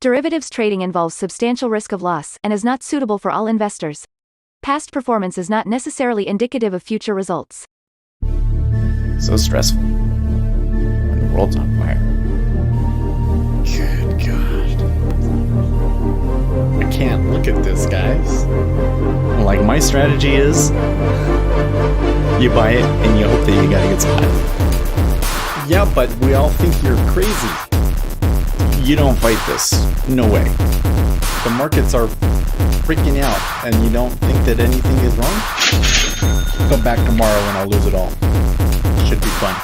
Derivatives trading involves substantial risk of loss and is not suitable for all investors. Past performance is not necessarily indicative of future results. So stressful. When the world's on fire. Good God. I can't look at this, guys. Like, my strategy is you buy it and you hope that you got a good spot. Yeah, but we all think you're crazy. You don't fight this. No way. The markets are freaking out and you don't think that anything is wrong? Come back tomorrow and I'll lose it all. Should be fun.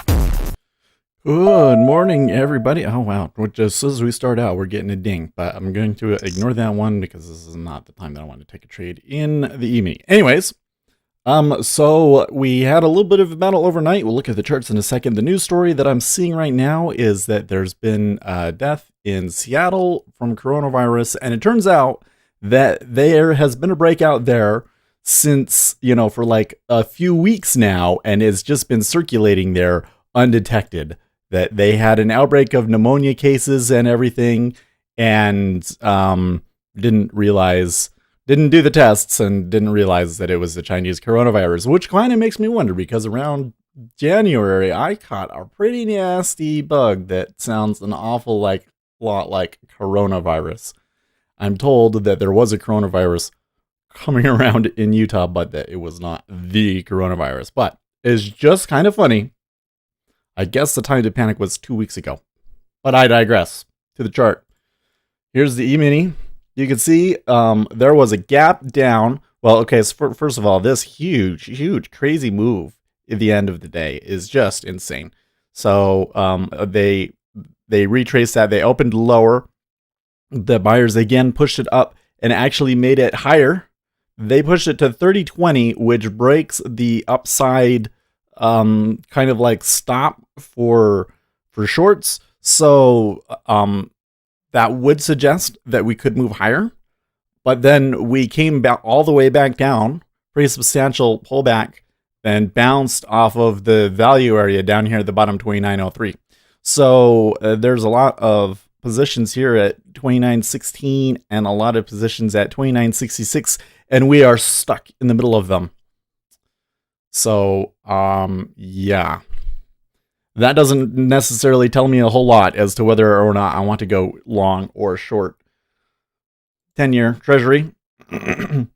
Good morning, everybody. Oh, wow. Just as we start out, we're getting a ding, but I'm going to ignore that one because this is not the time that I want to take a trade in the evening. Anyways, so we had a little bit of a battle overnight. We'll look at the charts in a second. The news story that I'm seeing right now is that there's been a death in Seattle from coronavirus, and it turns out that there has been a breakout there since, for like a few weeks now, and it's just been circulating there undetected. That they had an outbreak of pneumonia cases and everything, and didn't do the tests and didn't realize that it was the Chinese coronavirus, which kind of makes me wonder because around January, I caught a pretty nasty bug that sounds an awful lot like coronavirus. I'm told that there was a coronavirus coming around in Utah, but that it was not the coronavirus. But it's just kind of funny. I guess the time to panic was 2 weeks ago. But I digress. To the chart. Here's the E-mini. You can see there was a gap down. Well, okay, so first of all, this huge, crazy move at the end of the day is just insane. So they retraced that. They opened lower. The buyers again pushed it up and actually made it higher. They pushed it to 30.20, which breaks the upside kind of like stop for shorts. So that would suggest that we could move higher. But then we came back all the way back down, pretty substantial pullback, then bounced off of the value area down here at the bottom, 29.03. So there's a lot of positions here at 29.16 and a lot of positions at 29.66, and we are stuck in the middle of them. So, yeah, that doesn't necessarily tell me a whole lot as to whether or not I want to go long or short. 10-year treasury. It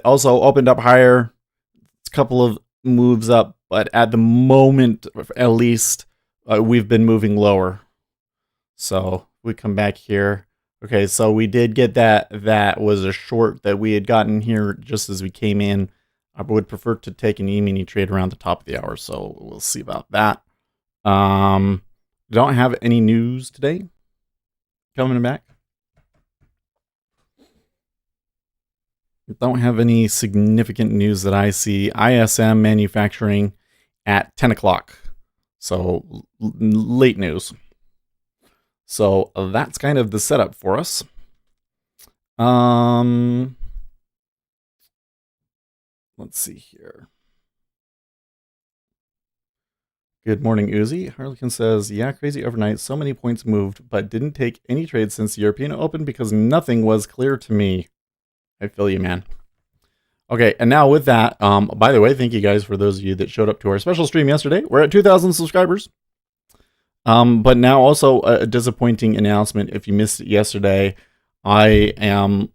also opened up higher. It's a couple of moves up, but at the moment, at least, we've been moving lower. So we come back here. Okay, so we did get that. That was a short that we had gotten here just as we came in. I would prefer to take an E-mini trade around the top of the hour, so we'll see about that. Don't have any news today. Coming back. Don't have any significant news that I see. ISM manufacturing at 10 o'clock. So late news. So that's kind of the setup for us. Let's see here. Good morning, Uzi. Harlequin says, yeah, crazy overnight. So many points moved, but didn't take any trades since the European Open because nothing was clear to me. I feel you, man. Okay, and now with that, by the way, thank you guys for those of you that showed up to our special stream yesterday. We're at 2,000 subscribers. But now also a disappointing announcement. If you missed it yesterday, I am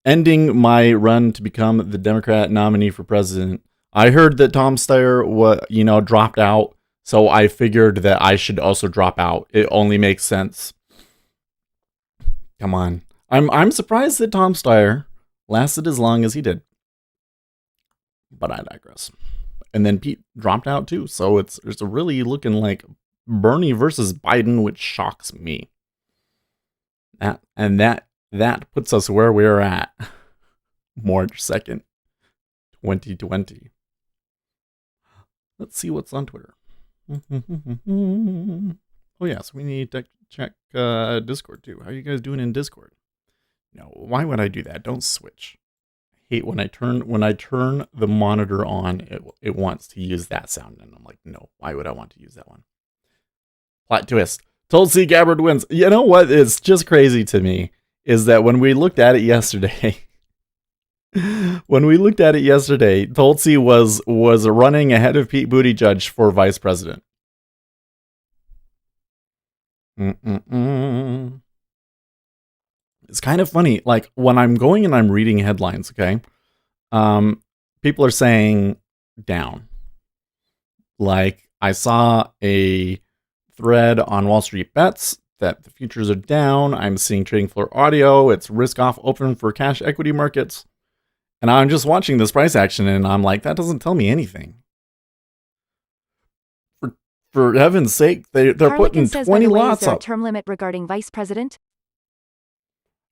ending my run to become the Democrat nominee for president. I heard that Tom Steyer dropped out, so I figured that I should also drop out. It only makes sense. Come on. I'm surprised that Tom Steyer lasted as long as he did. But I digress. And then Pete dropped out too, so it's really looking like Bernie versus Biden, which shocks me. That puts us where we're at. March 2nd, 2020. Let's see what's on Twitter. Oh, yes, we need to check Discord, too. How are you guys doing in Discord? No, why would I do that? Don't switch. I hate when I turn the monitor on, it wants to use that sound. And I'm like, no, why would I want to use that one? Plot twist. Tulsi Gabbard wins. You know what is just crazy to me is that when we looked at it yesterday, Tulsi was running ahead of Pete Buttigieg for vice president. Mm-mm-mm. It's kind of funny. Like when I'm going and I'm reading headlines, okay, um, people are saying down. Like I saw a thread on Wall Street Bets that the futures are down. I'm seeing trading floor audio. It's risk off open for cash equity markets. And I'm just watching this price action and I'm like, that doesn't tell me anything. For, for heaven's sake, they're Harlequin putting says, by 20 the way, is lots there a up. term limit regarding vice president?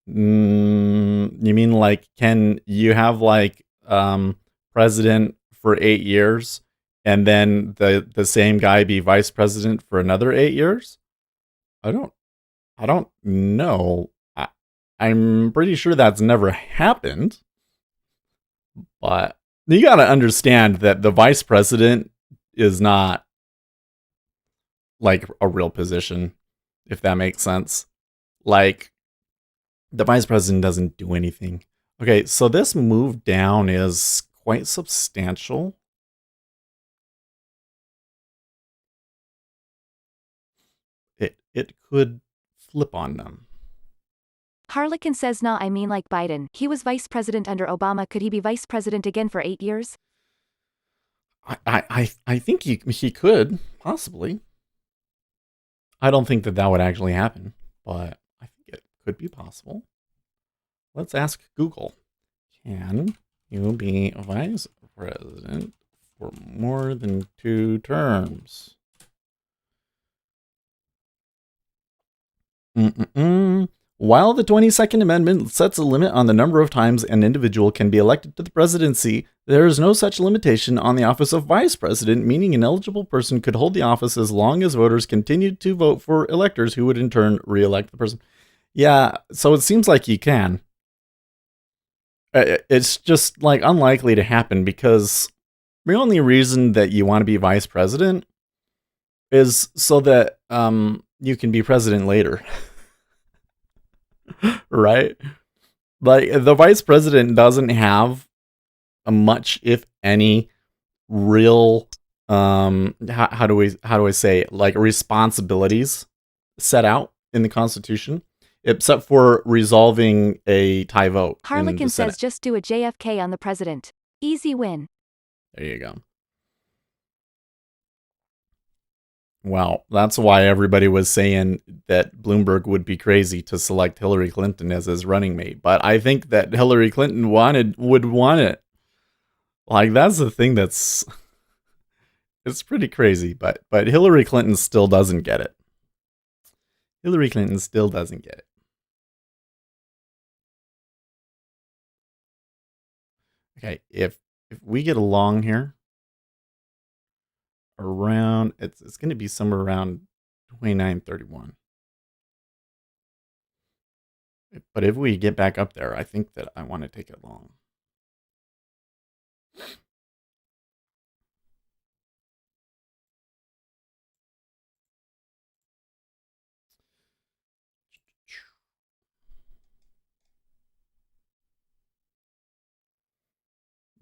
You mean like, can you have like president for 8 years and then the same guy be vice president for another 8 years? I don't know. I'm pretty sure that's never happened. But you got to understand that the vice president is not like a real position, if that makes sense. Like, the vice president doesn't do anything. Okay, so this move down is quite substantial. It could flip on them. Harlequin says, nah, I mean like Biden. He was vice president under Obama. Could he be vice president again for 8 years? I think he could, possibly. I don't think that would actually happen, but I think it could be possible. Let's ask Google. Can you be vice president for more than 2 terms? While the 22nd Amendment sets a limit on the number of times an individual can be elected to the presidency, there is no such limitation on the office of vice president, meaning an eligible person could hold the office as long as voters continued to vote for electors who would in turn re-elect the person. Yeah, so it seems like you can. It's just like unlikely to happen because the only reason that you want to be vice president is so that you can be president later. Right? Like the vice president doesn't have a much, if any, real how do I say, like, responsibilities set out in the Constitution, except for resolving a tie vote in Harlequin the says, Senate. just do a JFK on the president. Easy win. There you go. Well, that's why everybody was saying that Bloomberg would be crazy to select Hillary Clinton as his running mate. But I think that Hillary Clinton would want it. Like, that's the thing that's it's pretty crazy, but Hillary Clinton still doesn't get it. Hillary Clinton still doesn't get it. Okay, if we get along here around, it's going to be somewhere around 29.31. But if we get back up there, I think that I want to take it long.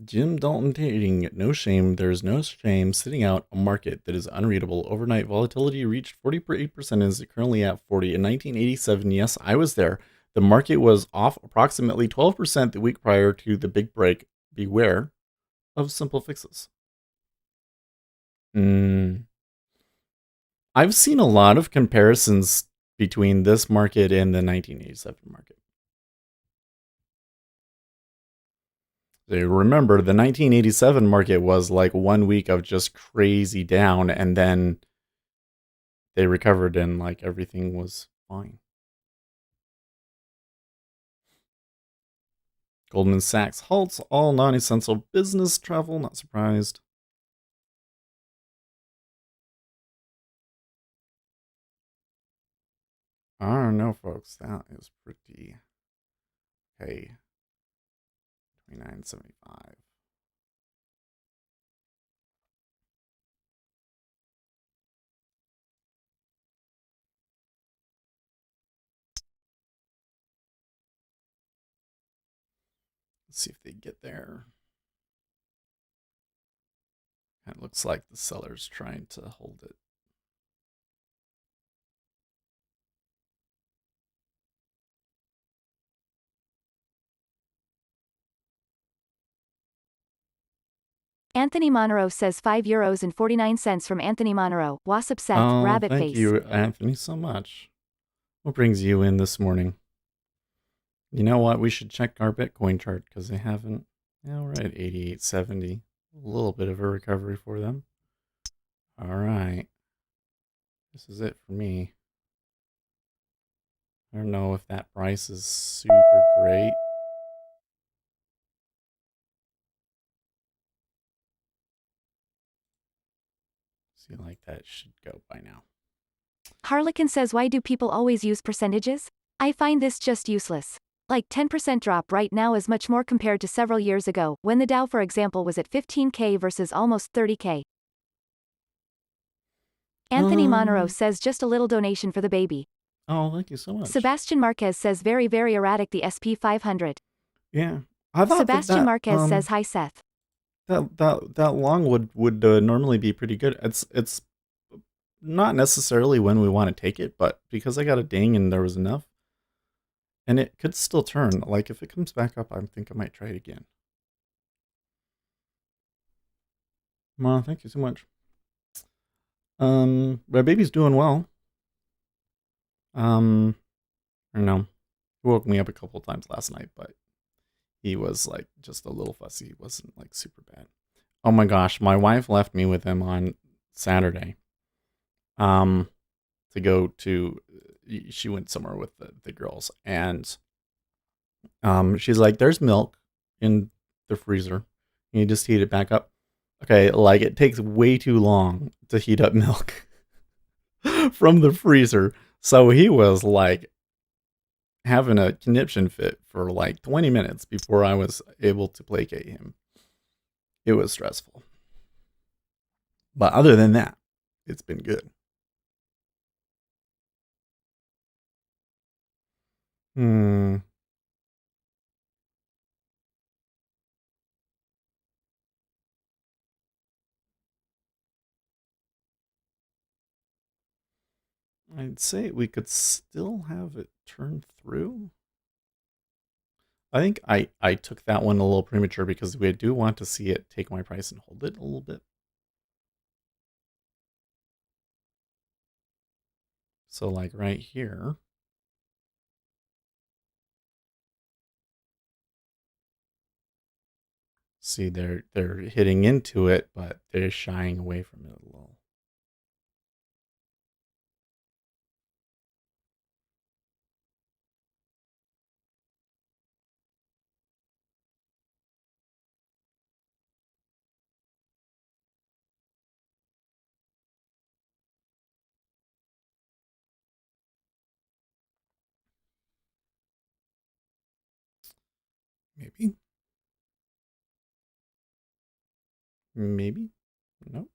Jim Dalton tweeting, no shame, there's no shame sitting out a market that is unreadable. Overnight volatility reached 48% and is currently at 40. In 1987, yes, I was there. The market was off approximately 12% the week prior to the big break. Beware of simple fixes. I've seen a lot of comparisons between this market and the 1987 market. So remember, the 1987 market was like 1 week of just crazy down, and then they recovered and like everything was fine. Goldman Sachs halts all non-essential business travel. Not surprised. I don't know, folks. That is pretty. Hey, 29.75. Let's see if they get there. It looks like the seller's trying to hold it. Anthony Monroe says €5 and 49 cents from Anthony Monroe. Wasp Seth, Oh, rabbit thank face. you, Anthony, so much. What brings you in this morning? You know what? We should check our Bitcoin chart because they haven't. Yeah, we're at 88.70. A little bit of a recovery for them. All right. This is it for me. I don't know if that price is super great. See, like that should go by now. Harlequin says, why do people always use percentages? I find this just useless. Like 10% drop right now is much more compared to several years ago, when the Dow for example was at 15K versus almost 30K. Anthony Monroe says just a little donation for the baby. Oh, thank you so much. Sebastian Marquez says very very erratic the SP 500. Yeah. I thought Sebastian Marquez says hi Seth. That long would normally be pretty good. It's not necessarily when we want to take it, but because I got a ding and there was enough, and it could still turn. Like if it comes back up, I think I might try it again. Well, thank you so much. My baby's doing well. I don't know. He woke me up a couple times last night, but he was like just a little fussy. He wasn't like super bad. Oh my gosh, my wife left me with him on Saturday. To go to, she went somewhere with the girls, and she's like, "There's milk in the freezer. You just heat it back up." Okay, like it takes way too long to heat up milk from the freezer. So he was like having a conniption fit for like 20 minutes before I was able to placate him. It was stressful. But other than that, it's been good. I'd say we could still have it turn through. I think I took that one a little premature because we do want to see it take my price and hold it a little bit. So like right here. See, they're hitting into it, but they're shying away from it a little. Maybe. Maybe. Nope.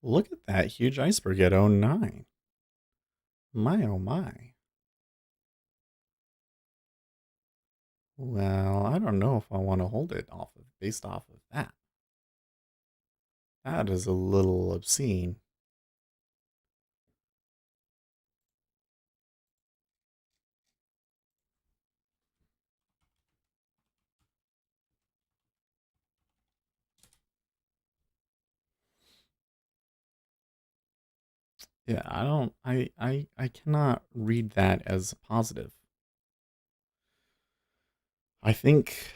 Look at that huge iceberg at 09. My oh my. Well, I don't know if I want to hold it based off of that. That is a little obscene. Yeah, I cannot read that as positive. I think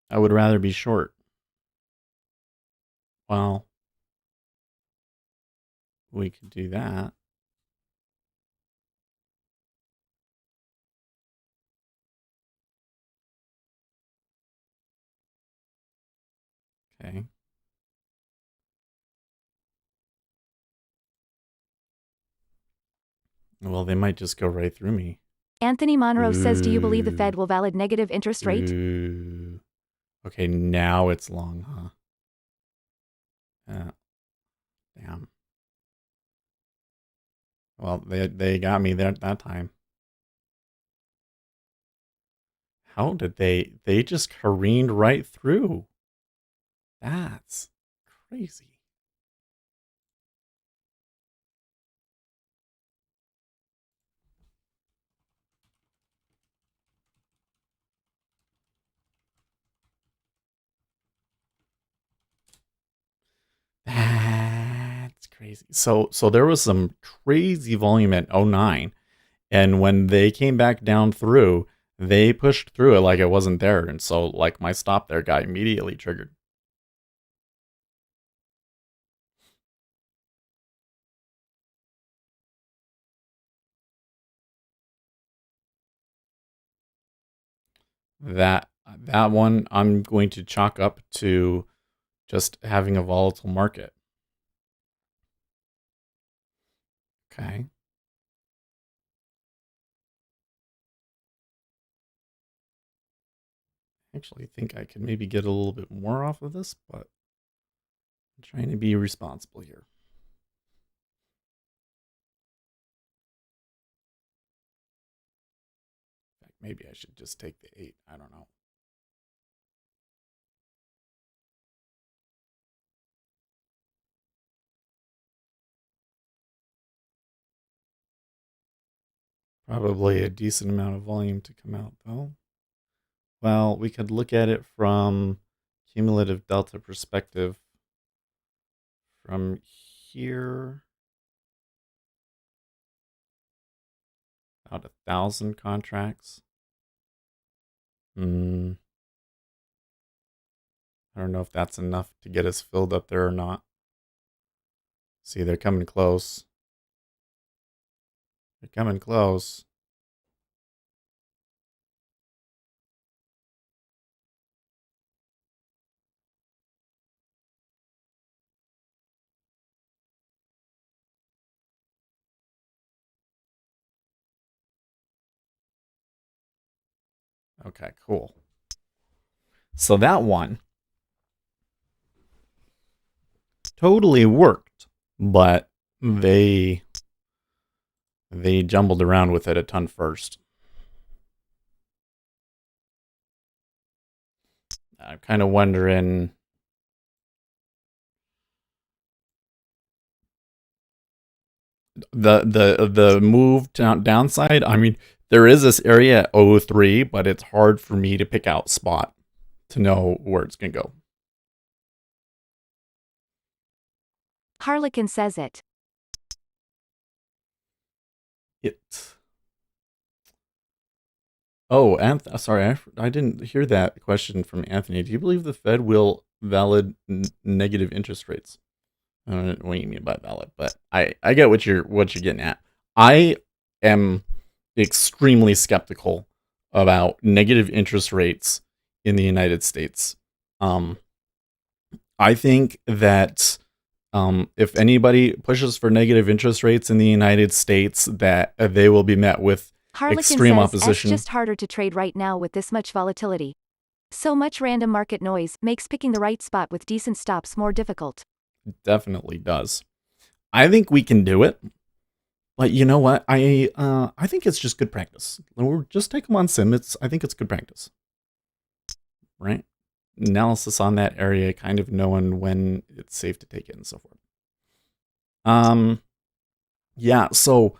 I would rather be short. Well, we could do that. Okay. Well, they might just go right through me. Anthony Monroe says, do you believe the Fed will valid negative interest rate? Ooh. Okay, now it's long, huh? Damn. Well, they got me there that time. How did they just careened right through? That's crazy. That's crazy. So there was some crazy volume at '09, and when they came back down through, they pushed through it like it wasn't there, and so like my stop there got immediately triggered. That one I'm going to chalk up to just having a volatile market. Okay. Actually think I could maybe get a little bit more off of this, but I'm trying to be responsible here. In fact, maybe I should just take the 8. I don't know. Probably a decent amount of volume to come out, though. Well, we could look at it from cumulative delta perspective. From here, about 1,000 contracts. I don't know if that's enough to get us filled up there or not. See, they're coming close. They're coming close. Okay, cool. So that one totally worked, but they jumbled around with it a ton first. I'm kind of wondering the move downside. I mean, there is this area at 003, but it's hard for me to pick out spot to know where it's gonna go. Harlequin says it. Oh, sorry, I didn't hear that question from Anthony. Do you believe the Fed will valid negative interest rates? I don't know what you mean by valid, but I get what you're getting at. I am extremely skeptical about negative interest rates in the United States. I think that if anybody pushes for negative interest rates in the United States, that they will be met with Harlequin extreme says opposition. it's just harder to trade right now with this much volatility. So much random market noise makes picking the right spot with decent stops more difficult. Definitely does. I think we can do it. But you know what? I think it's just good practice. We'll just take them on sim. I think it's good practice. Right? Analysis on that area, kind of knowing when it's safe to take it and so forth. Yeah, so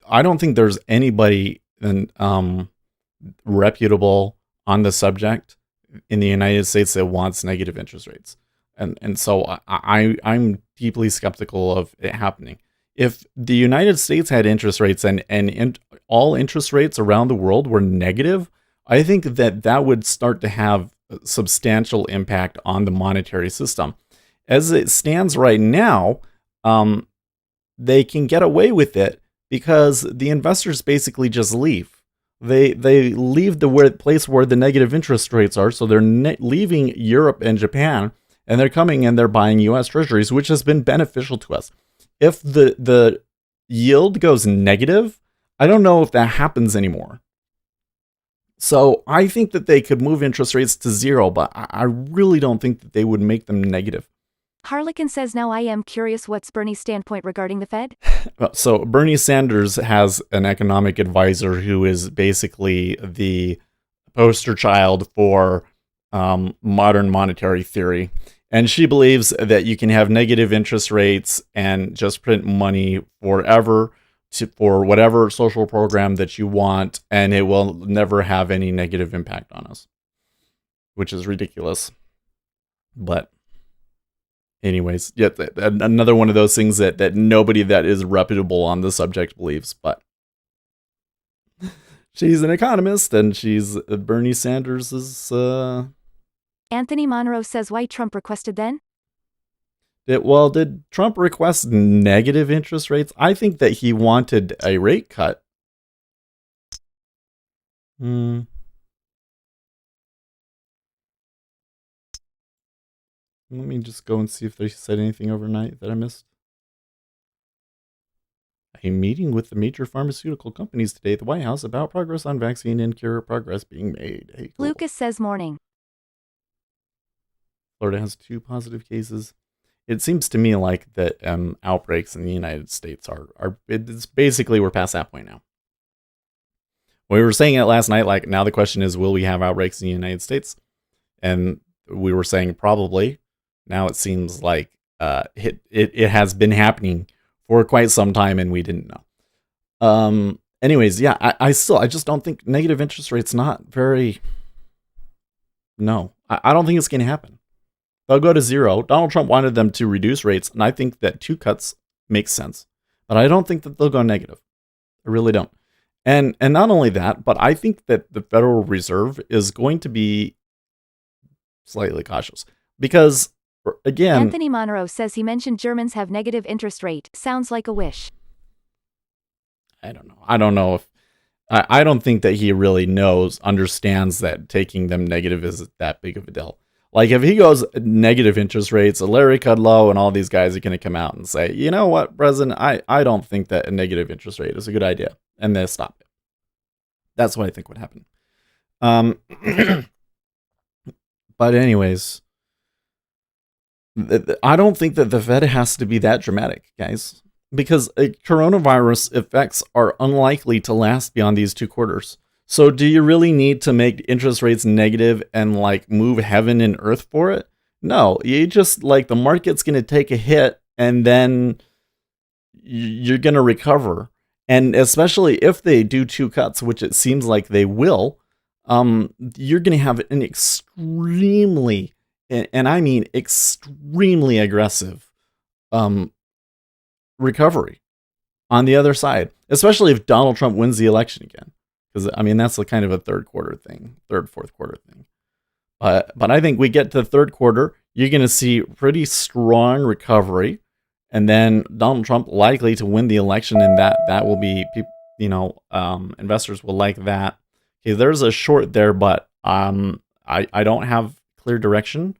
I don't think there's anybody reputable on the subject in the United States that wants negative interest rates. And so I'm deeply skeptical of it happening. If the United States had interest rates and all interest rates around the world were negative, I think that would start to have a substantial impact on the monetary system. As it stands right now, they can get away with it because the investors basically just leave. They leave the place where the negative interest rates are, so they're leaving Europe and Japan, and they're coming and they're buying U.S. Treasuries, which has been beneficial to us. If the yield goes negative, I don't know if that happens anymore. So I think that they could move interest rates to zero, but I really don't think that they would make them negative. Harlequin says now I am curious what's Bernie's standpoint regarding the Fed? So Bernie Sanders has an economic advisor who is basically the poster child for modern monetary theory. And she believes that you can have negative interest rates and just print money forever for whatever social program that you want, and it will never have any negative impact on us, which is ridiculous. But anyways, yeah, another one of those things that nobody that is reputable on the subject believes. But she's an economist, and she's Bernie Sanders's. Anthony Monroe says why Trump requested then? Did Trump request negative interest rates? I think that he wanted a rate cut. Let me just go and see if they said anything overnight that I missed. A meeting with the major pharmaceutical companies today at the White House about progress on vaccine and cure progress being made. Hey, cool. Lucas says morning. Florida has 2 positive cases. It seems to me like that outbreaks in the United States it's basically we're past that point now. We were saying it last night, like now the question is, will we have outbreaks in the United States? And we were saying probably. Now it seems like it has been happening for quite some time and we didn't know. Anyways, yeah, I just don't think negative interest rates not very. No, I don't think it's going to happen. They'll go to 0. Donald Trump wanted them to reduce rates, and I think that 2 cuts makes sense. But I don't think that they'll go negative. I really don't. And not only that, but I think that the Federal Reserve is going to be slightly cautious. Because, again... Anthony Monroe says he mentioned Germans have negative interest rate. Sounds like a wish. I don't know. I don't know if... I don't think that he really understands that taking them negative is that big of a deal. Like, if he goes negative interest rates, Larry Kudlow and all these guys are going to come out and say, you know what, President, I don't think that a negative interest rate is a good idea. And they'll stop it. That's what I think would happen. But anyways, I don't think that the Fed has to be that dramatic, guys. Because coronavirus effects are unlikely to last beyond these 2 quarters. So do you really need to make interest rates negative and like move heaven and earth for it? No, you just like the market's going to take a hit and then you're going to recover. And especially if they do 2 cuts, which it seems like they will, you're going to have an extremely, and I mean extremely aggressive recovery on the other side, especially if Donald Trump wins the election again. Because, I mean, that's kind of a fourth quarter thing. But I think we get to the 3rd quarter, you're going to see pretty strong recovery. And then Donald Trump likely to win the election. And that will be, investors will like that. Okay, there's a short there, but I don't have clear direction.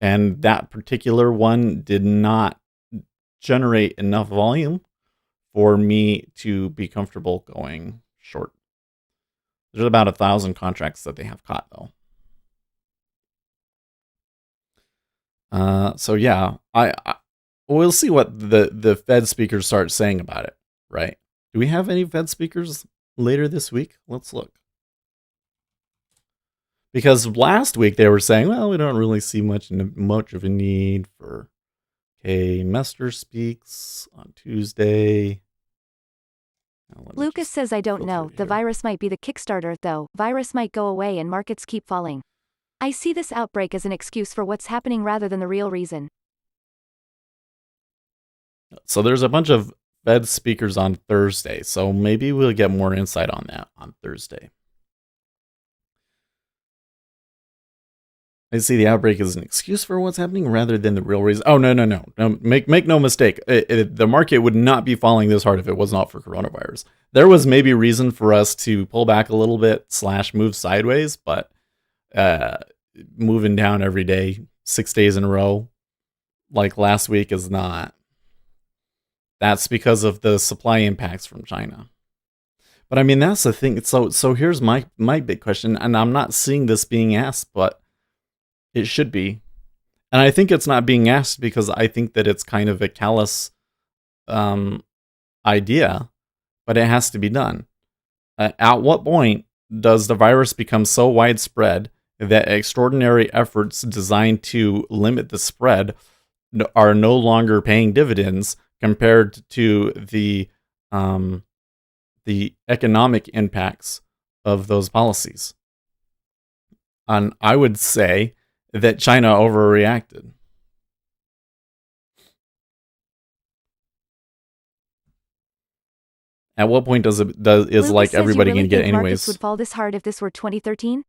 And that particular one did not generate enough volume for me to be comfortable going short. There's about 1,000 contracts that they have caught, though. So yeah, we'll see what the Fed speakers start saying about it, right? Do we have any Fed speakers later this week? Let's look. Because last week they were saying, well, we don't really see much of a need for. Okay, Mester speaks on Tuesday. Lucas says I don't know. The virus might be the Kickstarter, though. Virus might go away and markets keep falling. I see this outbreak as an excuse for what's happening rather than the real reason. So there's a bunch of Fed speakers on Thursday, so maybe we'll get more insight on that on Thursday. I see the outbreak as an excuse for what's happening rather than the real reason. Oh, no. Make no mistake. The market would not be falling this hard if it was not for coronavirus. There was maybe reason for us to pull back a little bit / move sideways, but moving down every day, 6 days in a row, like last week is not. That's because of the supply impacts from China. But I mean, that's the thing. So here's my big question, and I'm not seeing this being asked, but it should be. And I think it's not being asked because I think that it's kind of a callous idea, but it has to be done. At what point does the virus become so widespread that extraordinary efforts designed to limit the spread are no longer paying dividends compared to the economic impacts of those policies? And I would say that China overreacted. At what point is Lucas like says everybody you really gonna get think markets anyways? would fall this hard if this were 2013?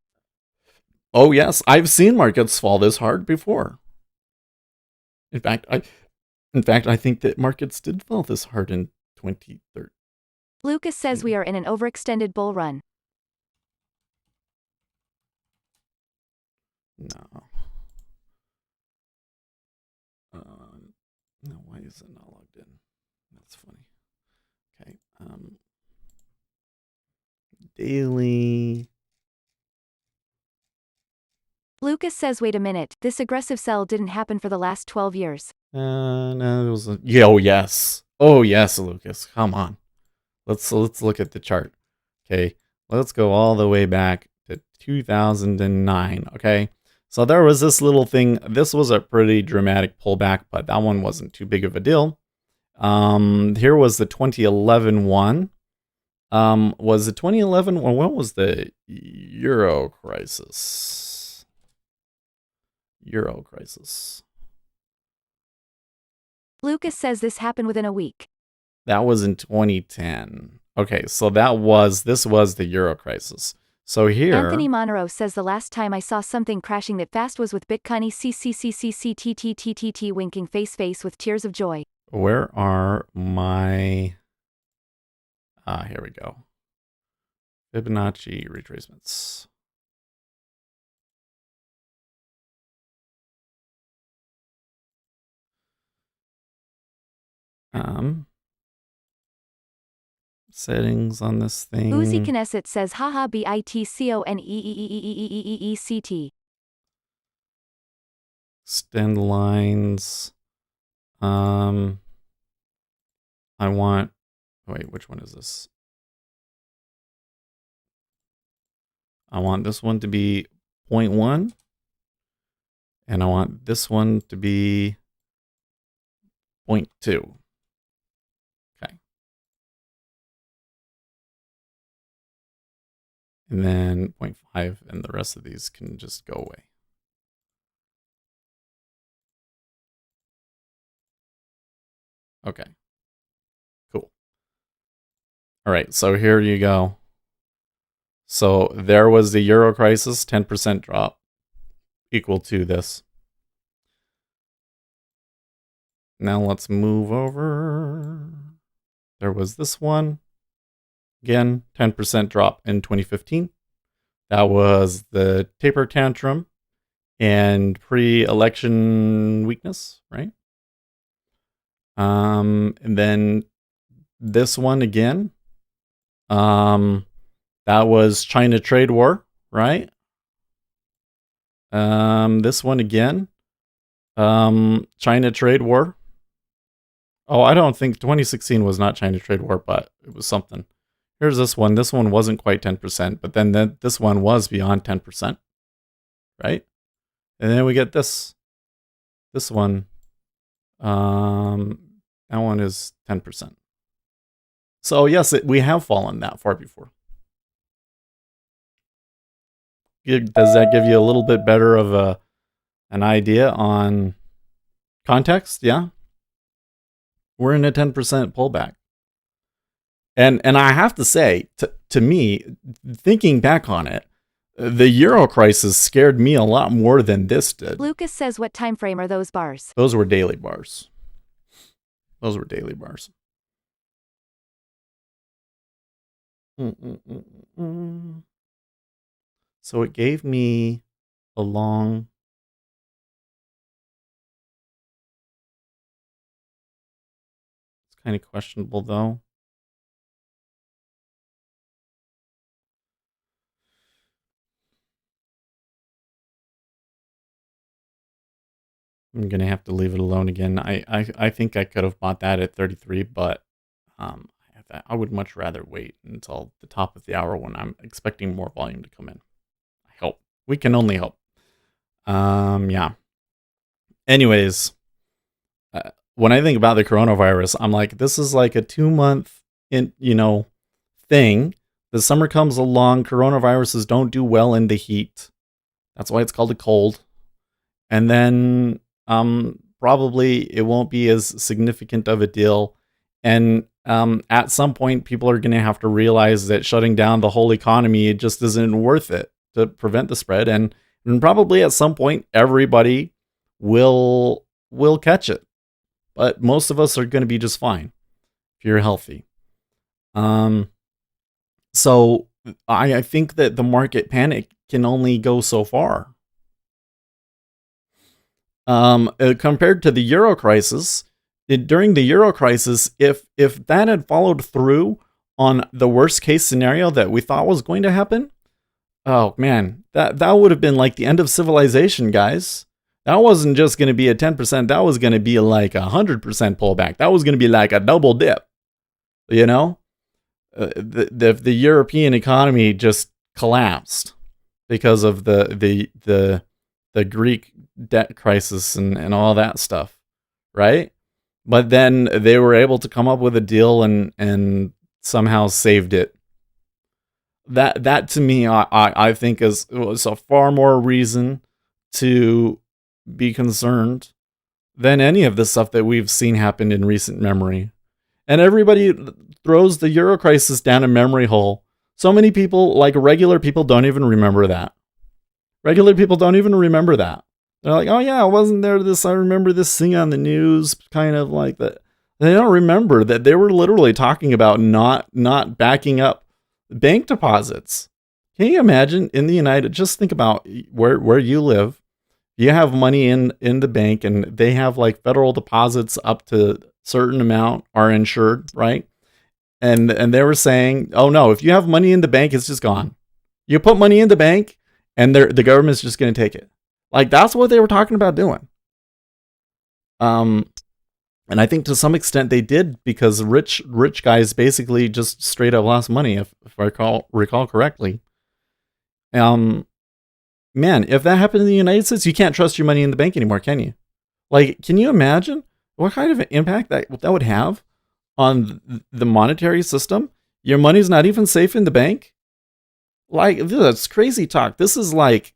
Oh yes, I've seen markets fall this hard before. In fact, I think that markets did fall this hard in 2013. Lucas says we are in an overextended bull run. No. No, why is it not logged in? That's funny. Okay. Daily. Lucas says wait a minute, this aggressive sell didn't happen for the last 12 years. No, it was yeah. Oh yes. Oh yes, Lucas. Come on. Let's look at the chart. Okay. Let's go all the way back to 2009. Okay. So there was this little thing. This was a pretty dramatic pullback, but that one wasn't too big of a deal. Here was the 2011 one. Was the 2011 one? What was the Euro crisis? Euro crisis. Lucas says this happened within a week. That was in 2010. Okay, so this was the Euro crisis. So here, Anthony Monroe says the last time I saw something crashing that fast was with Bitcoin CCCCCTTTTT winking face with tears of joy. where are my? Here we go. Fibonacci retracements. Settings on this thing. Uzi Knesset says haha bitconeect. Extend lines. I want. Wait, which one is this? I want this one to be 0.1. And I want this one to be 0.2. Okay. And then 0.5, and the rest of these can just go away. Okay. Cool. All right, so here you go. So there was the Euro crisis, 10% drop, equal to this. Now let's move over. There was this one. Again, 10% drop in 2015. That was the taper tantrum and pre-election weakness, right? And then this one again. That was China trade war, right? This one again. China trade war. Oh, I don't think 2016 was not China trade war, but it was something. Here's this one. This one wasn't quite 10%, but then this one was beyond 10%, right? And then we get this one. That one is 10%. So yes, we have fallen that far before. Does that give you a little bit better of an idea on context? Yeah. We're in a 10% pullback. And I have to say, to me, thinking back on it, the Euro crisis scared me a lot more than this did. Lucas says what time frame are those bars? Those were daily bars. Those were daily bars. So it gave me a long... It's kind of questionable, though. I'm going to have to leave it alone again. I think I could have bought that at 33, but I that. I would much rather wait until the top of the hour when I'm expecting more volume to come in. I hope. We can only hope. Yeah. Anyways, when I think about the coronavirus, I'm like, this is like a 2-month thing. The summer comes along, coronaviruses don't do well in the heat. That's why it's called a cold. And then probably it won't be as significant of a deal. And at some point, people are going to have to realize that shutting down the whole economy, it just isn't worth it to prevent the spread. And probably at some point, everybody will catch it. But most of us are going to be just fine if you're healthy. So I think that the market panic can only go so far. Compared to the Euro crisis, during the Euro crisis, if that had followed through on the worst case scenario that we thought was going to happen, oh man, that would have been like the end of civilization, guys. That wasn't just going to be a 10%. That was going to be like 100% pullback. That was going to be like a double dip. You know, the European economy just collapsed because of the Greek debt crisis and all that stuff, right? But then they were able to come up with a deal and somehow saved it. That to me, I think was a far more reason to be concerned than any of the stuff that we've seen happen in recent memory. And everybody throws the Euro crisis down a memory hole. So many people, like regular people, don't even remember that. Regular people don't even remember that. They're like, oh yeah, I wasn't there this. I remember this thing on the news, kind of like that. They don't remember that they were literally talking about not backing up bank deposits. Can you imagine in the United? Just think about where you live. You have money in the bank, and they have like federal deposits up to a certain amount are insured, right? And they were saying, oh no, if you have money in the bank, it's just gone. You put money in the bank, and the government's just going to take it. Like, that's what they were talking about doing. And I think to some extent they did, because rich guys basically just straight up lost money, if I recall correctly. Man, if that happened in the United States, you can't trust your money in the bank anymore, can you? Like, can you imagine what kind of an impact that would have on the monetary system? Your money's not even safe in the bank? Like, that's crazy talk. This is like,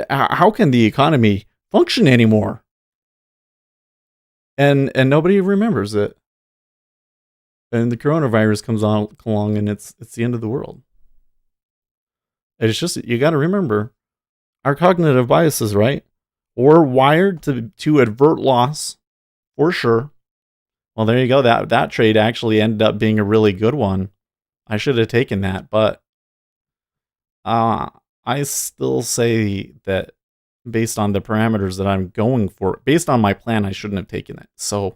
how can the economy function anymore? And nobody remembers it. And the coronavirus comes along, and it's the end of the world. It's just, you got to remember our cognitive biases, right? We're wired to avert loss, for sure. Well, there you go. That trade actually ended up being a really good one. I should have taken that, but I still say that based on the parameters that I'm going for, based on my plan, I shouldn't have taken it. So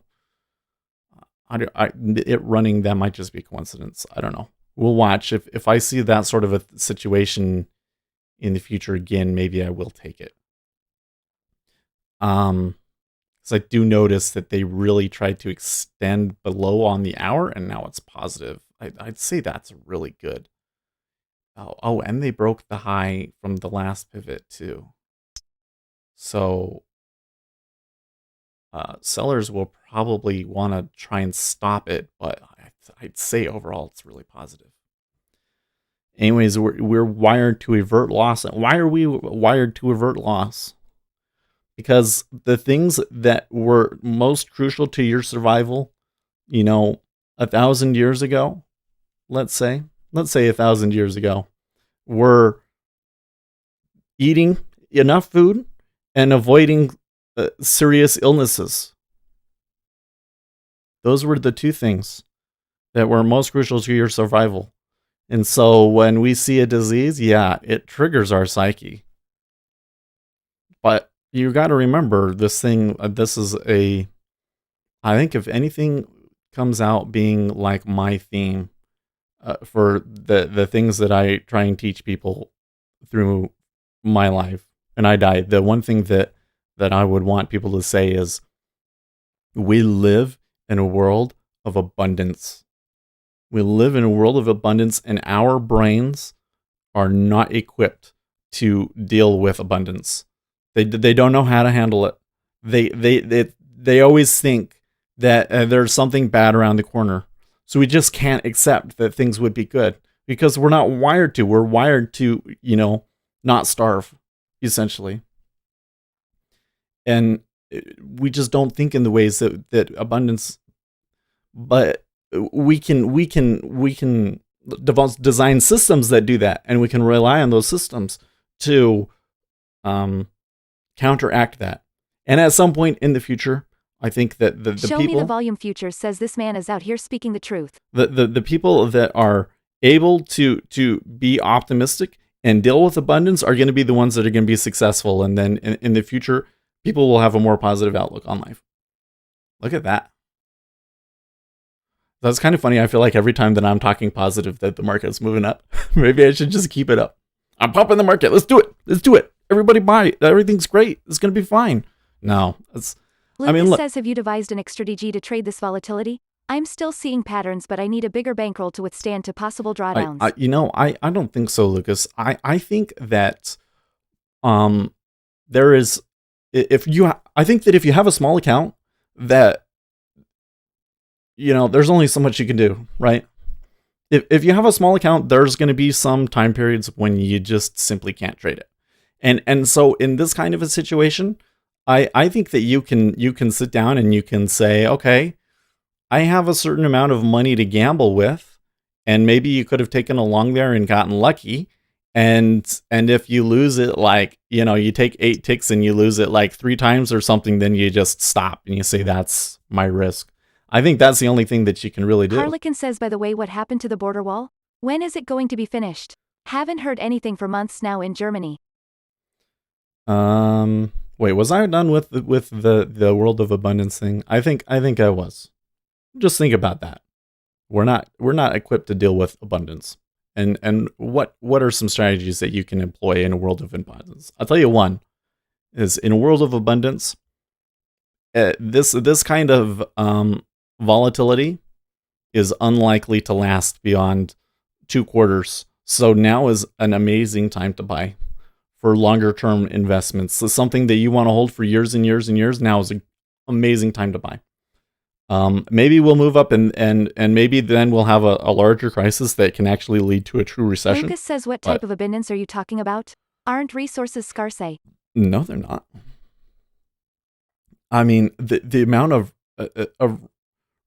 it running, that might just be coincidence. I don't know. We'll watch. If I see that sort of a situation in the future again, maybe I will take it. So I do notice that they really tried to extend below on the hour, and now it's positive. I'd say that's really good. Oh, and they broke the high from the last pivot too. So sellers will probably want to try and stop it, but I'd say overall it's really positive. Anyways, we're wired to avert loss. And why are we wired to avert loss? Because the things that were most crucial to your survival, 1,000 years ago, let's say 1,000 years ago, were eating enough food and avoiding serious illnesses. Those were the two things that were most crucial to your survival. And so when we see a disease, yeah, it triggers our psyche. But you got to remember this thing, I think if anything comes out being like my theme for the things that I try and teach people through my life, and I die, the one thing that I would want people to say is, we live in a world of abundance. We live in a world of abundance, and our brains are not equipped to deal with abundance. They don't know how to handle it. They always think that there's something bad around the corner. So we just can't accept that things would be good because we're not wired to. We're wired to, not starve, essentially. And we just don't think in the ways that abundance. But we can design systems that do that, and we can rely on those systems to counteract that. And at some point in the future, I think that the Show people, me the volume future says this man is out here speaking the truth. the people that are able to be optimistic and deal with abundance are going to be the ones that are going to be successful. And then in the future, people will have a more positive outlook on life. Look at that. That's kind of funny. I feel like every time that I'm talking positive that the market is moving up. Maybe I should just keep it up. I'm pumping the market. Let's do it. Let's do it. Everybody buy. Everything's great. It's going to be fine. No. Lucas says, have you devised an strategy to trade this volatility? I'm still seeing patterns, but I need a bigger bankroll to withstand to possible drawdowns. I don't think so, Lucas. I think that there is, I think that if you have a small account, that there's only so much you can do, right? If you have a small account, there's going to be some time periods when you just simply can't trade it. And so in this kind of a situation, I think that you can sit down and you can say, okay, I have a certain amount of money to gamble with, and maybe you could have taken along there and gotten lucky. And if you lose it, like, you take 8 ticks and you lose it like 3 times or something, then you just stop and you say, that's my risk. I think that's the only thing that you can really do. Harlequin says, by the way, what happened to the border wall? When is it going to be finished? Haven't heard anything for months now in Germany. Wait, was I done with the world of abundance thing? I think I was. Just think about that. We're not equipped to deal with abundance. And what are some strategies that you can employ in a world of abundance? I'll tell you one is, in a world of abundance, this kind of volatility is unlikely to last beyond 2 quarters. So now is an amazing time to buy for longer term investments. So something that you want to hold for years and years and years, now is an amazing time to buy. Maybe we'll move up and maybe then we'll have a larger crisis that can actually lead to a true recession. Lucas says, what type of abundance are you talking about? Aren't resources scarce? No, they're not. I mean, the amount of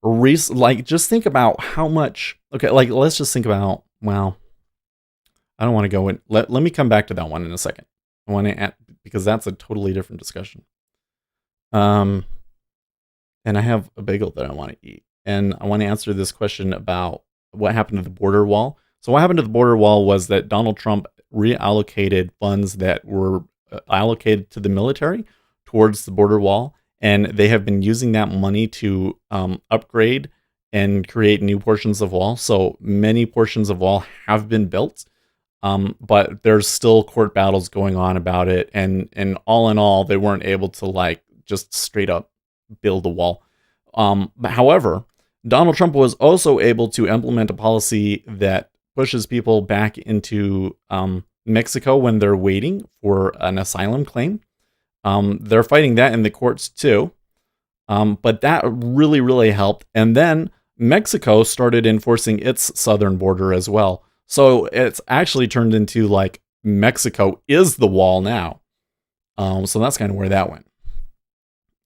like, just think about how much. Okay, like, let's just think about. Well, I don't want to go in. Let me come back to that one in a second. I want to because that's a totally different discussion. And I have a bagel that I want to eat, and I want to answer this question about what happened to the border wall. So what happened to the border wall was that Donald Trump reallocated funds that were allocated to the military towards the border wall. And they have been using that money to upgrade and create new portions of wall. So many portions of wall have been built, but there's still court battles going on about it. And all in all, they weren't able to like just straight up build a wall. However, Donald Trump was also able to implement a policy that pushes people back into Mexico when they're waiting for an asylum claim. They're fighting that in the courts too. But that really, really helped. And then Mexico started enforcing its southern border as well. So it's actually turned into like Mexico is the wall now. So that's kind of where that went.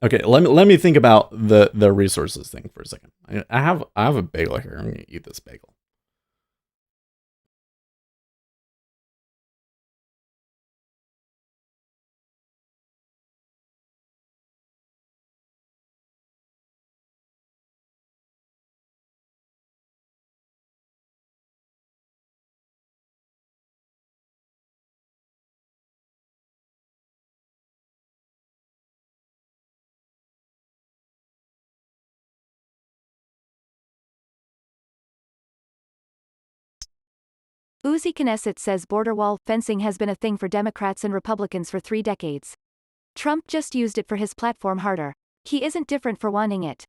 Okay, let me think about the resources thing for a second. I have a bagel here. I'm gonna eat this bagel. Uzi Knesset says border wall fencing has been a thing for Democrats and Republicans for 3 decades. Trump just used it for his platform harder. He isn't different for wanting it.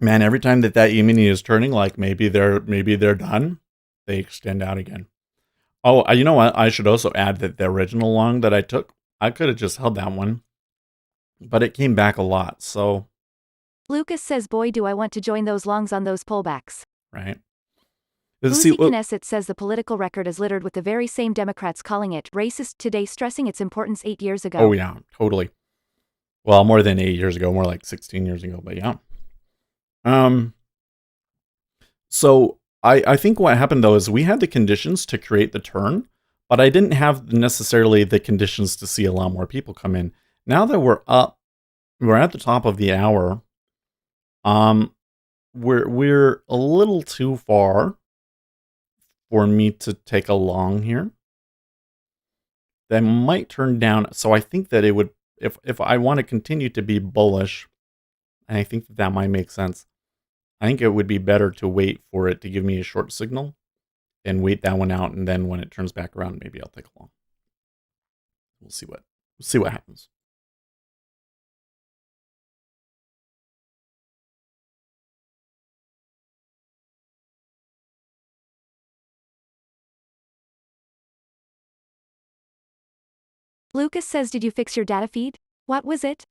Man, every time that E-mini is turning, like maybe they're done, they extend out again. Oh, you know what? I should also add that the original long that I took, I could have just held that one, but it came back a lot. So, Lucas says, boy, do I want to join those longs on those pullbacks. right. Uzi Knesset says the political record is littered with the very same Democrats calling it racist today, stressing its importance 8 years ago. Oh, yeah, totally. Well, more than 8 years ago, more like 16 years ago, but yeah. So I think what happened though is we had the conditions to create the turn, but I didn't have necessarily the conditions to see a lot more people come in. Now that we're at the top of the hour. We're a little too far for me to take a long here. That might turn down. So I think that it would, if I want to continue to be bullish, and I think that might make sense. I think it would be better to wait for it to give me a short signal and wait that one out, and then when it turns back around, maybe I'll take a long. We'll see what happens. Lucas says, did you fix your data feed? What was it?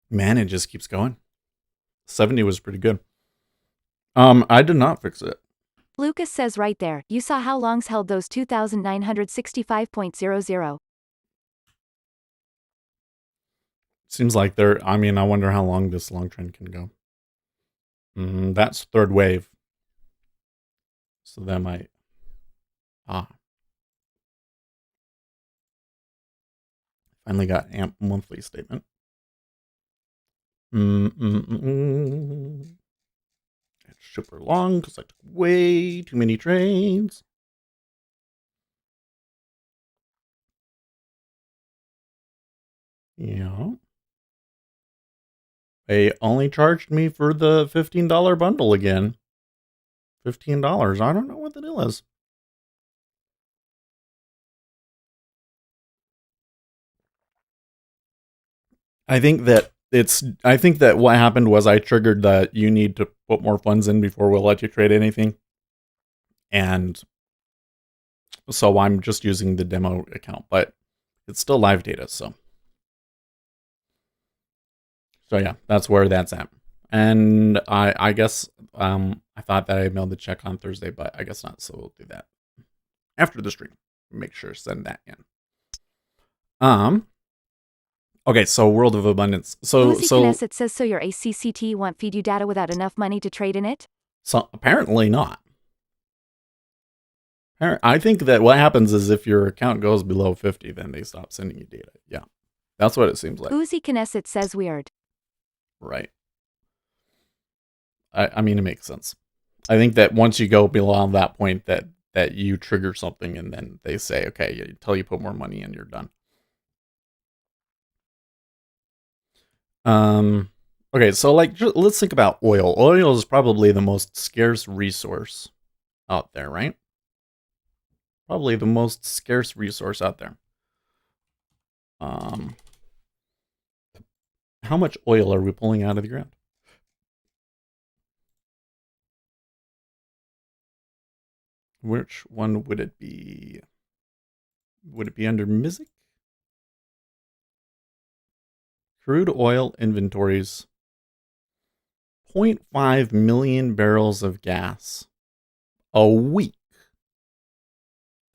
Man, it just keeps going. 70 was pretty good. I did not fix it. Lucas says right there, you saw how longs held those 2,965.00. Seems like I wonder how long this long trend can go. That's third wave. So that might, finally got AMP monthly statement. It's super long because I took way too many trades. Yeah. They only charged me for the $15 bundle again. $15. I don't know what the deal is. I think that what happened was I triggered that you need to put more funds in before we'll let you trade anything. And so I'm just using the demo account, but it's still live data, so yeah, that's where that's at. And I guess I thought that I mailed the check on Thursday, but I guess not, so we'll do that after the stream. Make sure to send that in. Okay, so World of Abundance. Uzi Knesset says, so your ACCT won't feed you data without enough money to trade in it? So apparently not. I think that what happens is if your account goes below 50, then they stop sending you data. Yeah, that's what it seems like. Uzi Knesset says weird. Right. I mean, it makes sense. I think that once you go below that point, that you trigger something, and then they say, okay, until you put more money in, you're done. Okay, so let's think about oil. Oil is probably the most scarce resource out there, right? Probably the most scarce resource out there. How much oil are we pulling out of the ground? Which one would it be? Would it be under MISIC? Crude oil inventories. 0.5 million barrels of gas a week.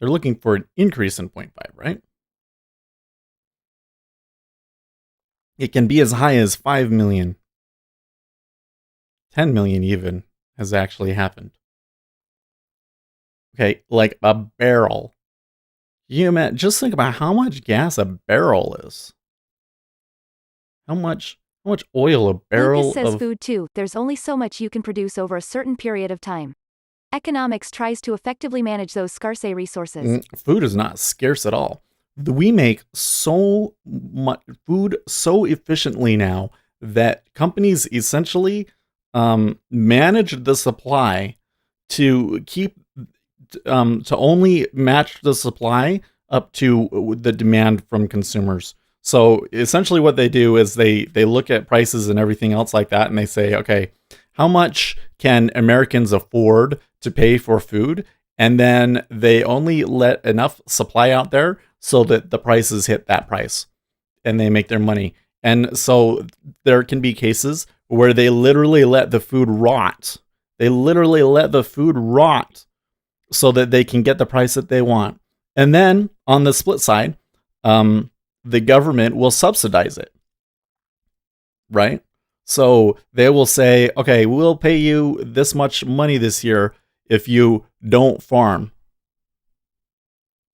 They're looking for an increase in 0.5, right? It can be as high as 5 million. 10 million even has actually happened. Okay, like a barrel. Just think about how much gas a barrel is. How much oil a Lucas barrel says of food too, there's only so much you can produce over a certain period of time. Economics tries to effectively manage those scarce resources. food is not scarce at all. We make so much food so efficiently now that companies essentially manage the supply to keep to only match the supply up to the demand from consumers. So essentially what they do is they look at prices and everything else like that and they say, okay, how much can Americans afford to pay for food? And then they only let enough supply out there so that the prices hit that price and they make their money. And so there can be cases where they literally let the food rot. They literally let the food rot so that they can get the price that they want. And then on the split side, the government will subsidize it, right? So they will say, okay, we'll pay you this much money this year if you don't farm,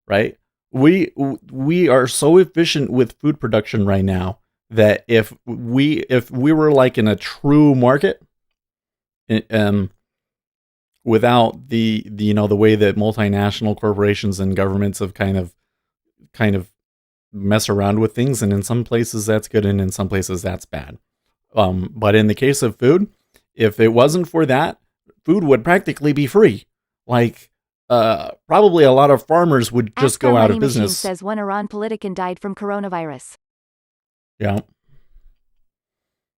right? We are so efficient with food production right now that if we were like in a true market, um, without the way that multinational corporations and governments have kind of mess around with things, and in some places that's good and in some places that's bad. But in the case of food, if it wasn't for that, food would practically be free. Like probably a lot of farmers would just Ask Our go out Money of Machine business. says one Iran politician died from coronavirus. Yeah.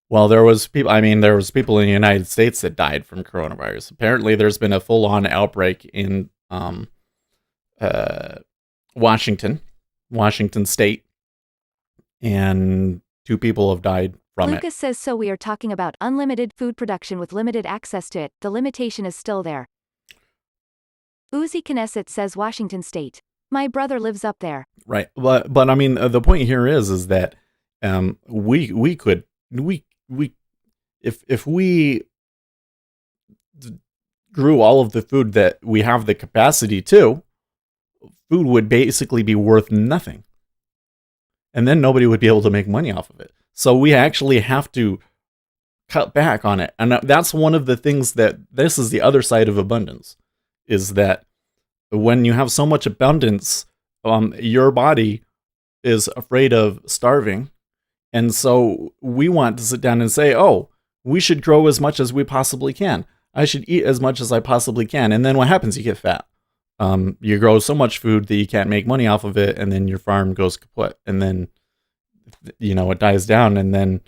Well, there was people in the United States that died from coronavirus. Apparently, there's been a full-on outbreak in uh, Washington, Washington State, and 2 people have died from it. Lucas says so we are talking about unlimited food production with limited access to it, the limitation is still there. Uzi Knesset says Washington State. My brother lives up there. Right, but I mean, the point here is that we could we if we grew all of the food that we have the capacity to, food would basically be worth nothing. And then nobody would be able to make money off of it. So we actually have to cut back on it. And that's one of the things that this is the other side of abundance, is that when you have so much abundance, your body is afraid of starving. And so we want to sit down and say, oh, we should grow as much as we possibly can. I should eat as much as I possibly can. And then what happens? You get fat. You grow so much food that you can't make money off of it, and then your farm goes kaput, and then it dies down, and then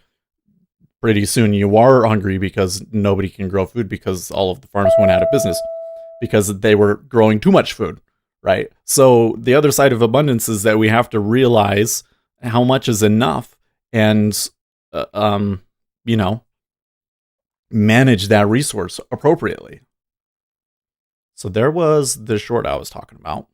pretty soon you are hungry because nobody can grow food because all of the farms went out of business because they were growing too much food, right? So the other side of abundance is that we have to realize how much is enough and manage that resource appropriately. So there was the short I was talking about.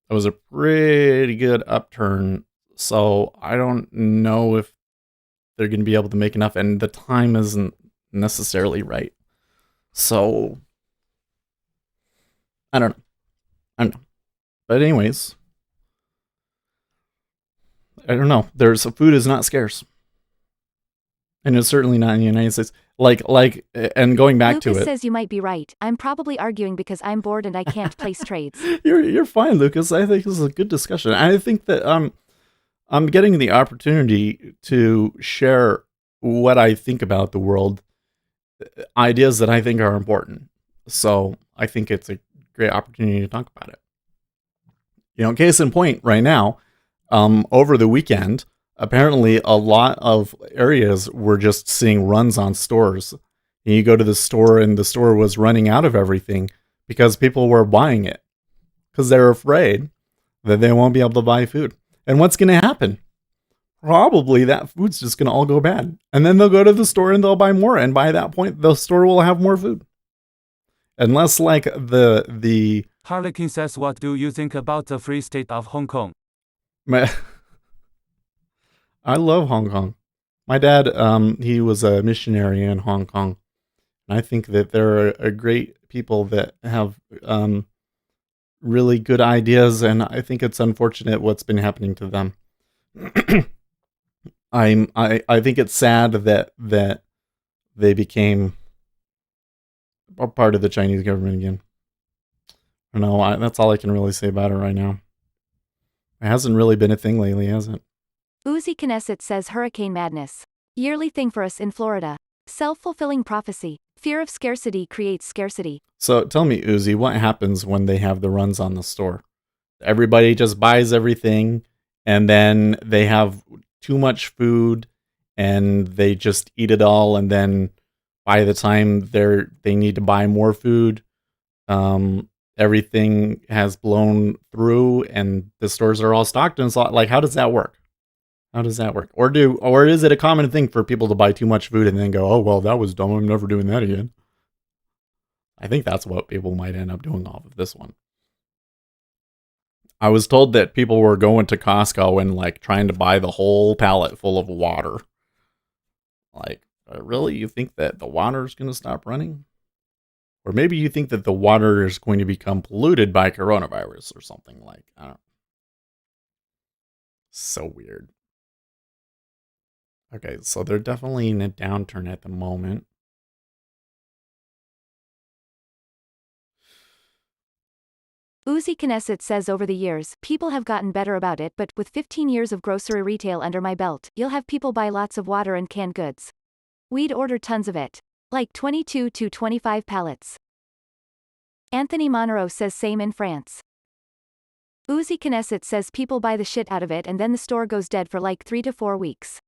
It was a pretty good upturn. So I don't know if they're going to be able to make enough, and the time isn't necessarily right. So I don't know. But anyways, I don't know. Food is not scarce. And it's certainly not in the United States. And going back Lucas to it. says you might be right. I'm probably arguing because I'm bored and I can't place trades. You're fine, Lucas. I think this is a good discussion. I think that I'm getting the opportunity to share what I think about the world, ideas that I think are important. So I think it's a great opportunity to talk about it. Case in point, right now, over the weekend, apparently a lot of areas were just seeing runs on stores. And you go to the store and the store was running out of everything because people were buying it because they're afraid that they won't be able to buy food. And what's going to happen? Probably that food's just going to all go bad. And then they'll go to the store and they'll buy more. And by that point, the store will have more food. Unless like the Harlequin says, what do you think about the Free State of Hong Kong? I love Hong Kong. My dad, he was a missionary in Hong Kong. And I think that there are great people that have really good ideas, and I think it's unfortunate what's been happening to them. I think it's sad that they became a part of the Chinese government again. I don't know. That's all I can really say about it right now. It hasn't really been a thing lately, has it? Uzi Knesset says hurricane madness. Yearly thing for us in Florida. Self-fulfilling prophecy. Fear of scarcity creates scarcity. So tell me, Uzi, what happens when they have the runs on the store? Everybody just buys everything, and then they have too much food, and they just eat it all, and then by the time they need to buy more food, everything has blown through, and the stores are all stocked. And it's like, how does that work? How does that work? Or is it a common thing for people to buy too much food and then go, oh well, that was dumb, I'm never doing that again? I think that's what people might end up doing off of this one. I was told that people were going to Costco and like trying to buy the whole pallet full of water. Like, really? You think that the water is going to stop running? Or maybe you think that the water is going to become polluted by coronavirus or something like, I don't know. So weird. Okay, so they're definitely in a downturn at the moment. Uzi Knesset says over the years, people have gotten better about it, but with 15 years of grocery retail under my belt, you'll have people buy lots of water and canned goods. We'd order tons of it. Like 22 to 25 pallets. Anthony Monroe says same in France. Uzi Knesset says people buy the shit out of it and then the store goes dead for like 3 to 4 weeks.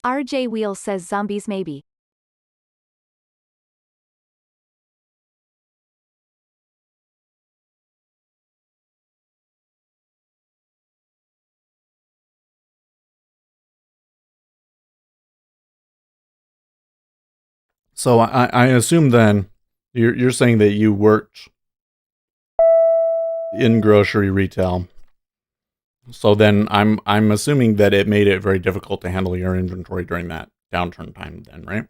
RJ Wheels says zombies maybe. So I assume then you're saying that you worked in grocery retail. So then I'm assuming that it made it very difficult to handle your inventory during that downturn time then, right?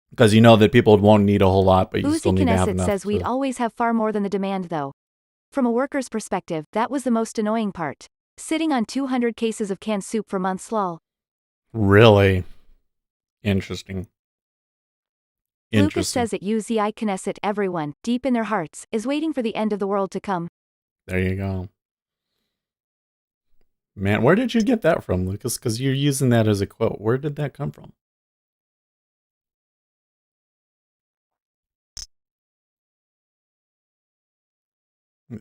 Because you know that people won't need a whole lot, but you still Uzi need to have Knesset enough. says we'd always have far more than the demand though. From a worker's perspective, that was the most annoying part. Sitting on 200 cases of canned soup for months lol. Really interesting. Lucas says at UZI Knesset everyone, deep in their hearts, is waiting for the end of the world to come. There you go. Man, where did you get that from, Lucas? Because you're using that as a quote. Where did that come from?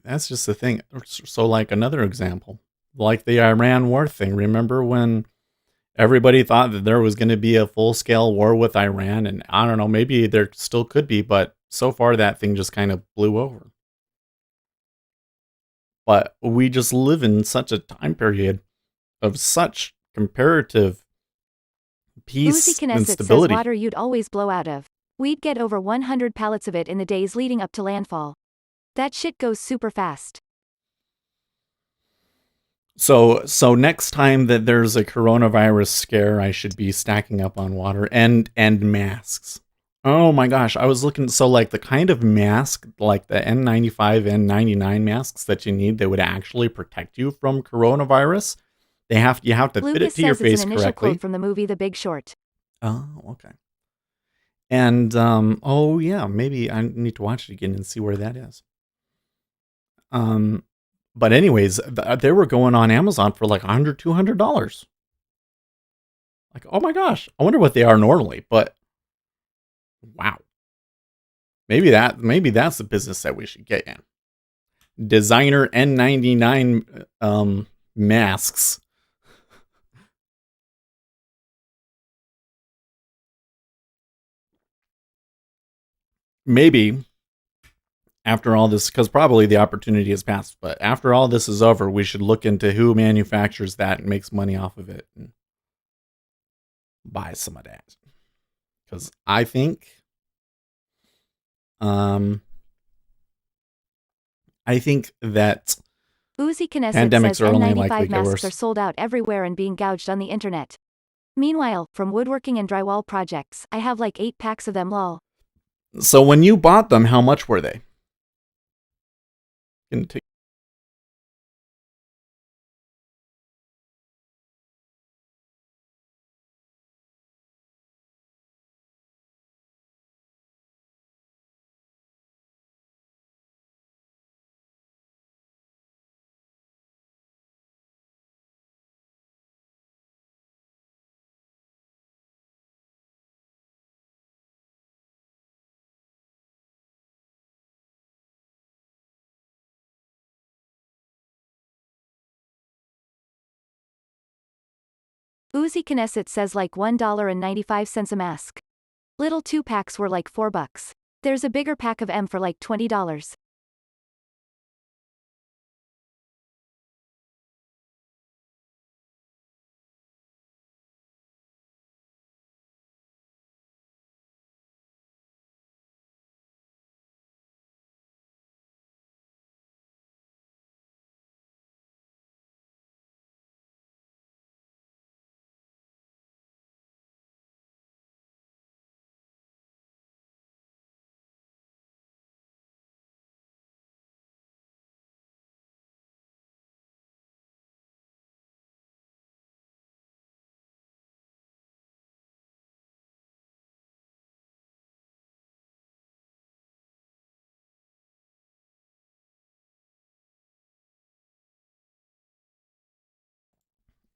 That's just the thing. So, like another example, like the Iran war thing. Remember when everybody thought that there was going to be a full-scale war with Iran? And I don't know, maybe there still could be, but so far that thing just kind of blew over. But we just live in such a time period of such comparative peace Uzi and Knesset stability. says water you'd always blow out of. We'd get over 100 pallets of it in the days leading up to landfall. That shit goes super fast. So next time that there's a coronavirus scare, I should be stacking up on water and masks. Oh my gosh, I was looking, so like the kind of mask, like the N95, N99 masks that you need that would actually protect you from coronavirus, you have to fit it to your face it's an initial correctly. Quote from the movie The Big Short. Oh, okay. And oh yeah, maybe I need to watch it again and see where that is. But anyways, they were going on Amazon for like $100, $200. Like, oh my gosh, I wonder what they are normally. But wow, maybe that's the business that we should get in. Designer N99 masks. Maybe after all this, because probably the opportunity has passed, but after all this is over, we should look into who manufactures that and makes money off of it and buy some of that. Because I think that Uzi Knesset Pandemics says are only likely to N95 get masks worse. are sold out everywhere and being gouged on the internet. Meanwhile, from woodworking and drywall projects, I have like 8 packs of them lol. So when you bought them, how much were they? Gonna take- Uzi Knesset says like $1.95 a mask. Little 2 packs were like $4. There's a bigger pack of M for like $20.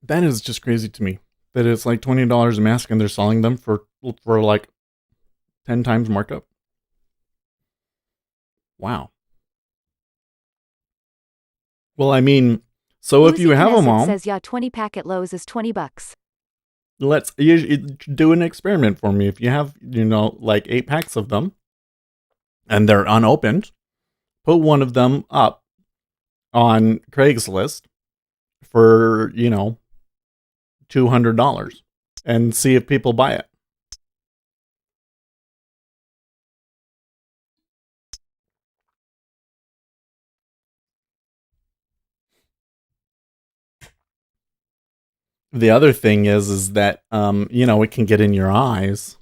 That is just crazy to me. That it's like $20 a mask and they're selling them for like 10 times markup. Wow. Well, I mean, so if Uzi you have them Knesset all, says yeah 20 pack at Lowe's is $20. let's you do an experiment for me. If you have, like 8 packs of them and they're unopened, put one of them up on Craigslist for, $200 and see if people buy it. The other thing is that it can get in your eyes.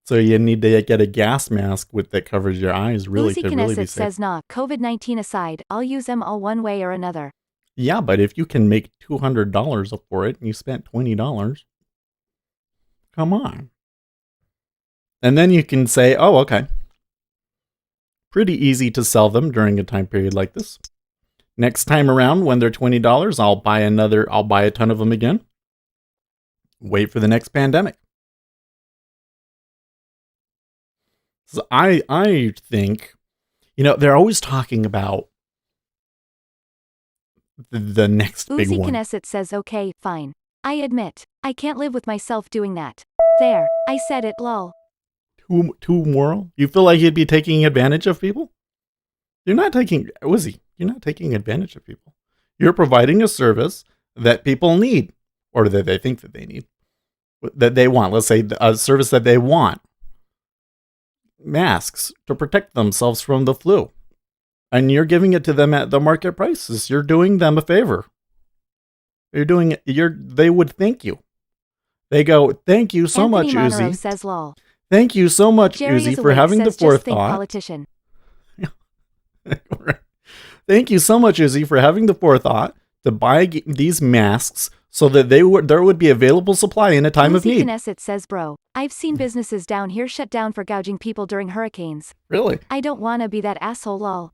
So you need to get a gas mask that covers your eyes really Uzi to really be Knesset safe. says nah, COVID-19 aside, I'll use them all one way or another. Yeah, but if you can make $200 up for it and you spent $20, come on. And then you can say, oh, okay. Pretty easy to sell them during a time period like this. Next time around, when they're $20, I'll buy a ton of them again. Wait for the next pandemic. So I think, they're always talking about the next big Uzi one. Knesset says okay, fine. I admit, I can't live with myself doing that. There, I said it lol. Too moral? You feel like you'd be taking advantage of people? You're not taking advantage of people. You're providing a service that people need, or that they think that they need, that they want. Let's say a service that they want. Masks to protect themselves from the flu. And you're giving it to them at the market prices. You're doing them a favor. They would thank you. They go, thank you so Anthony much, Monroe Uzi. says lol. Thank you so much, Jerry Uzi, is for awake, having the says just think forethought. politician. Thank you so much, Uzi, for having the forethought to buy these masks so that there would be available supply in a time of Uzi need. Knesset says bro, I've seen businesses down here shut down for gouging people during hurricanes. Really? I don't wanna be that asshole lol.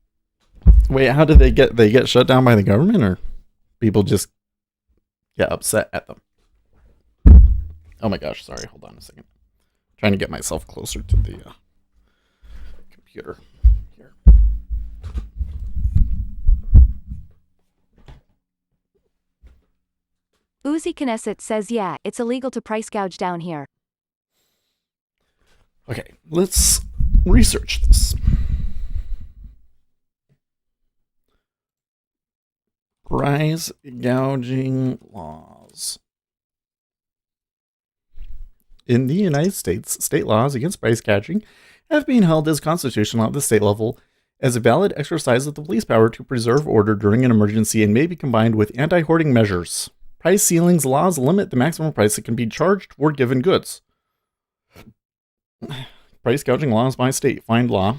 Wait, how did they get shut down by the government, or people just get upset at them? Oh my gosh, sorry, hold on a second. Trying to get myself closer to the computer here. Uzi Knesset says yeah, it's illegal to price gouge down here. Okay, let's research this. Price gouging laws. In the United States, state laws against price gouging have been held as constitutional at the state level as a valid exercise of the police power to preserve order during an emergency and may be combined with anti-hoarding measures. Price ceilings laws limit the maximum price that can be charged for given goods. Price gouging laws by state. Find law.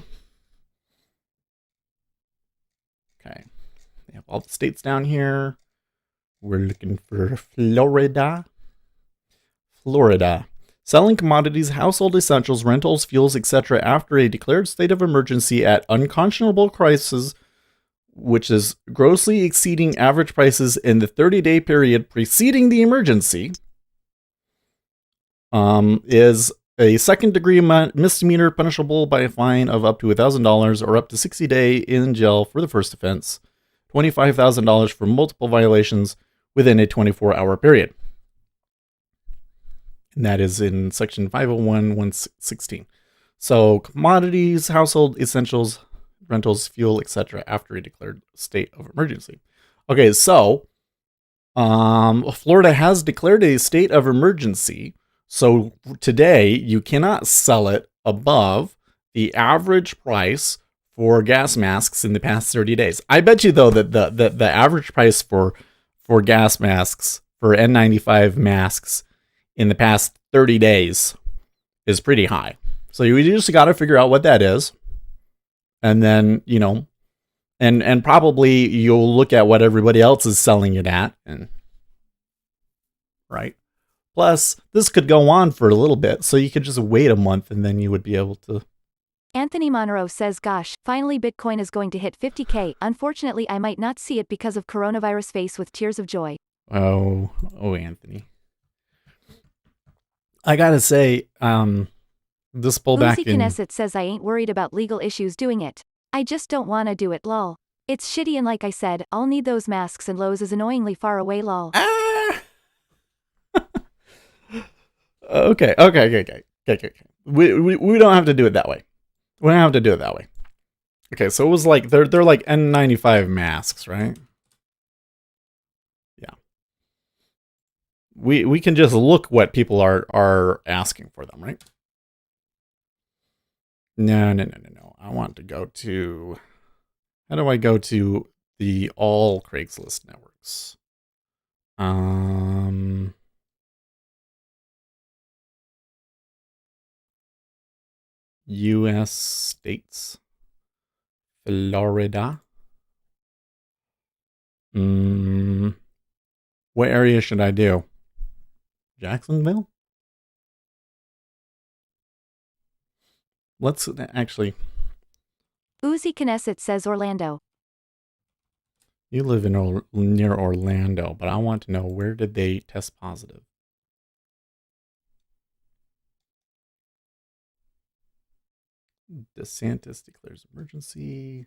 Okay. They have all the states down here. We're looking for Florida. Florida. Selling commodities, household essentials, rentals, fuels, etc. after a declared state of emergency at unconscionable prices, which is grossly exceeding average prices in the 30-day period preceding the emergency, is a second-degree misdemeanor punishable by a fine of up to $1,000 or up to 60 days in jail for the first offense, $25,000 for multiple violations within a 24-hour period. And that is in section 501(1)16. So commodities, household essentials, rentals, fuel, etc. after a declared state of emergency. Okay, so Florida has declared a state of emergency. So today you cannot sell it above the average price for gas masks in the past 30 days. I bet you though that the average price for gas masks, for N95 masks in the past 30 days is pretty high. So you just got to figure out what that is. And then, you know, and probably you'll look at what everybody else is selling it at. And right. Plus, this could go on for a little bit. So you could just wait a month and then you would be able to. Anthony Monroe says, gosh, finally Bitcoin is going to hit 50K. Unfortunately, I might not see it because of coronavirus. Face with tears of joy. Oh, Anthony. I gotta say, this pullback Uzi Knesset says I ain't worried about legal issues doing it. I just don't wanna do it, lol. It's shitty and like I said, I'll need those masks and Lowe's is annoyingly far away, lol. Okay. We don't have to do it that way. We don't have to do it that way. Okay, so it was like they're like N95 masks, right? Yeah. We can just look what people are asking for them, right? No. I want to go to. How do I go to the all Craigslist networks? U.S. states. Florida. What area should I do? Jacksonville? Let's actually. Uzi Knesset says Orlando. You live in near Orlando, but I want to know, where did they test positive? DeSantis declares emergency.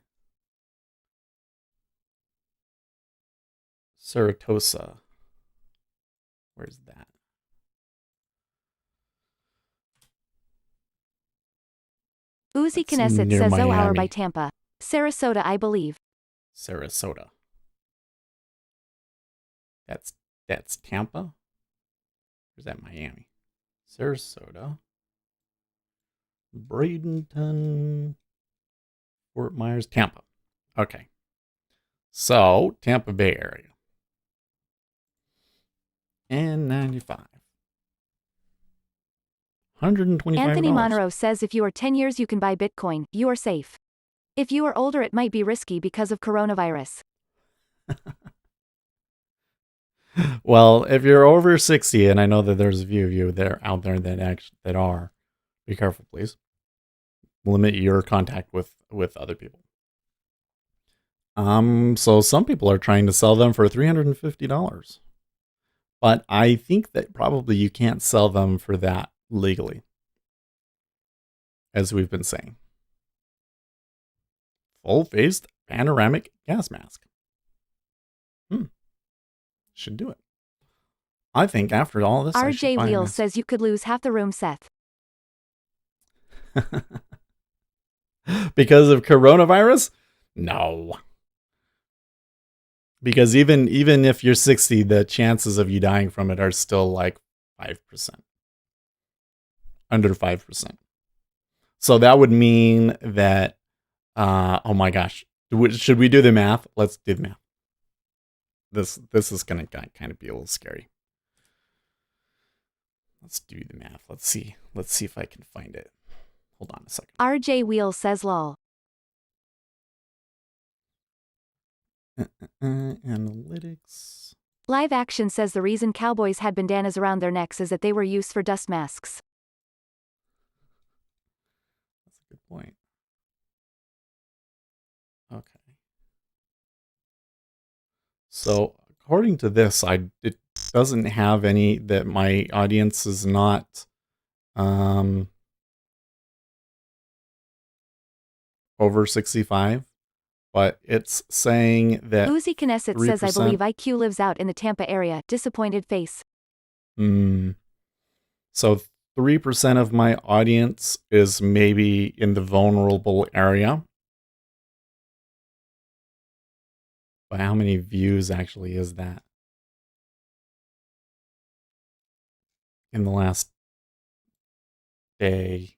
Saratoga. Where's that? Uzi That's Knesset near says hour Miami. by Tampa. Sarasota, I believe. Sarasota. That's Tampa? Or is that Miami? Sarasota. Bradenton. Fort Myers, Tampa. Okay. So, Tampa Bay area. And 95. $125. Anthony Monroe says if you are 10 years you can buy Bitcoin, you are safe. If you are older it might be risky because of coronavirus. Well, if you're over 60, and I know that there's a few of you that are out there that are, be careful, please. Limit your contact with other people. So some people are trying to sell them for $350. But I think that probably you can't sell them for that legally, as we've been saying. Full-faced panoramic gas mask. Should do it. I think after all this, RJ Wheels says you could lose half the room, Seth. Because of coronavirus? No. Because even if you're 60, the chances of you dying from it are still like 5%. Under 5%. So that would mean that Oh my gosh. Should we do the math? Let's do the math. This is gonna kind of be a little scary. Let's do the math. Let's see if I can find it. Hold on a second. RJ Wheel says lol. Analytics. Live Action says the reason cowboys had bandanas around their necks is that they were used for dust masks. That's a good point. Okay. So according to this, it doesn't have any that my audience is not over 65, but it's saying that Uzi Knesset says I believe IQ lives out in the Tampa area. Disappointed face. So 3% of my audience is maybe in the vulnerable area. But how many views actually is that? In the last day.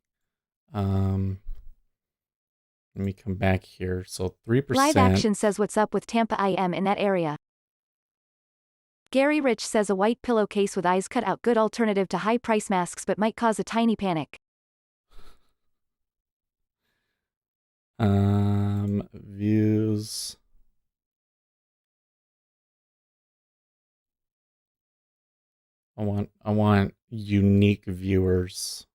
Let me come back here. So 3%. Live Action says what's up with Tampa, I am in that area. Gary Rich says a white pillowcase with eyes cut out, good alternative to high price masks but might cause a tiny panic. Views. I want unique viewers.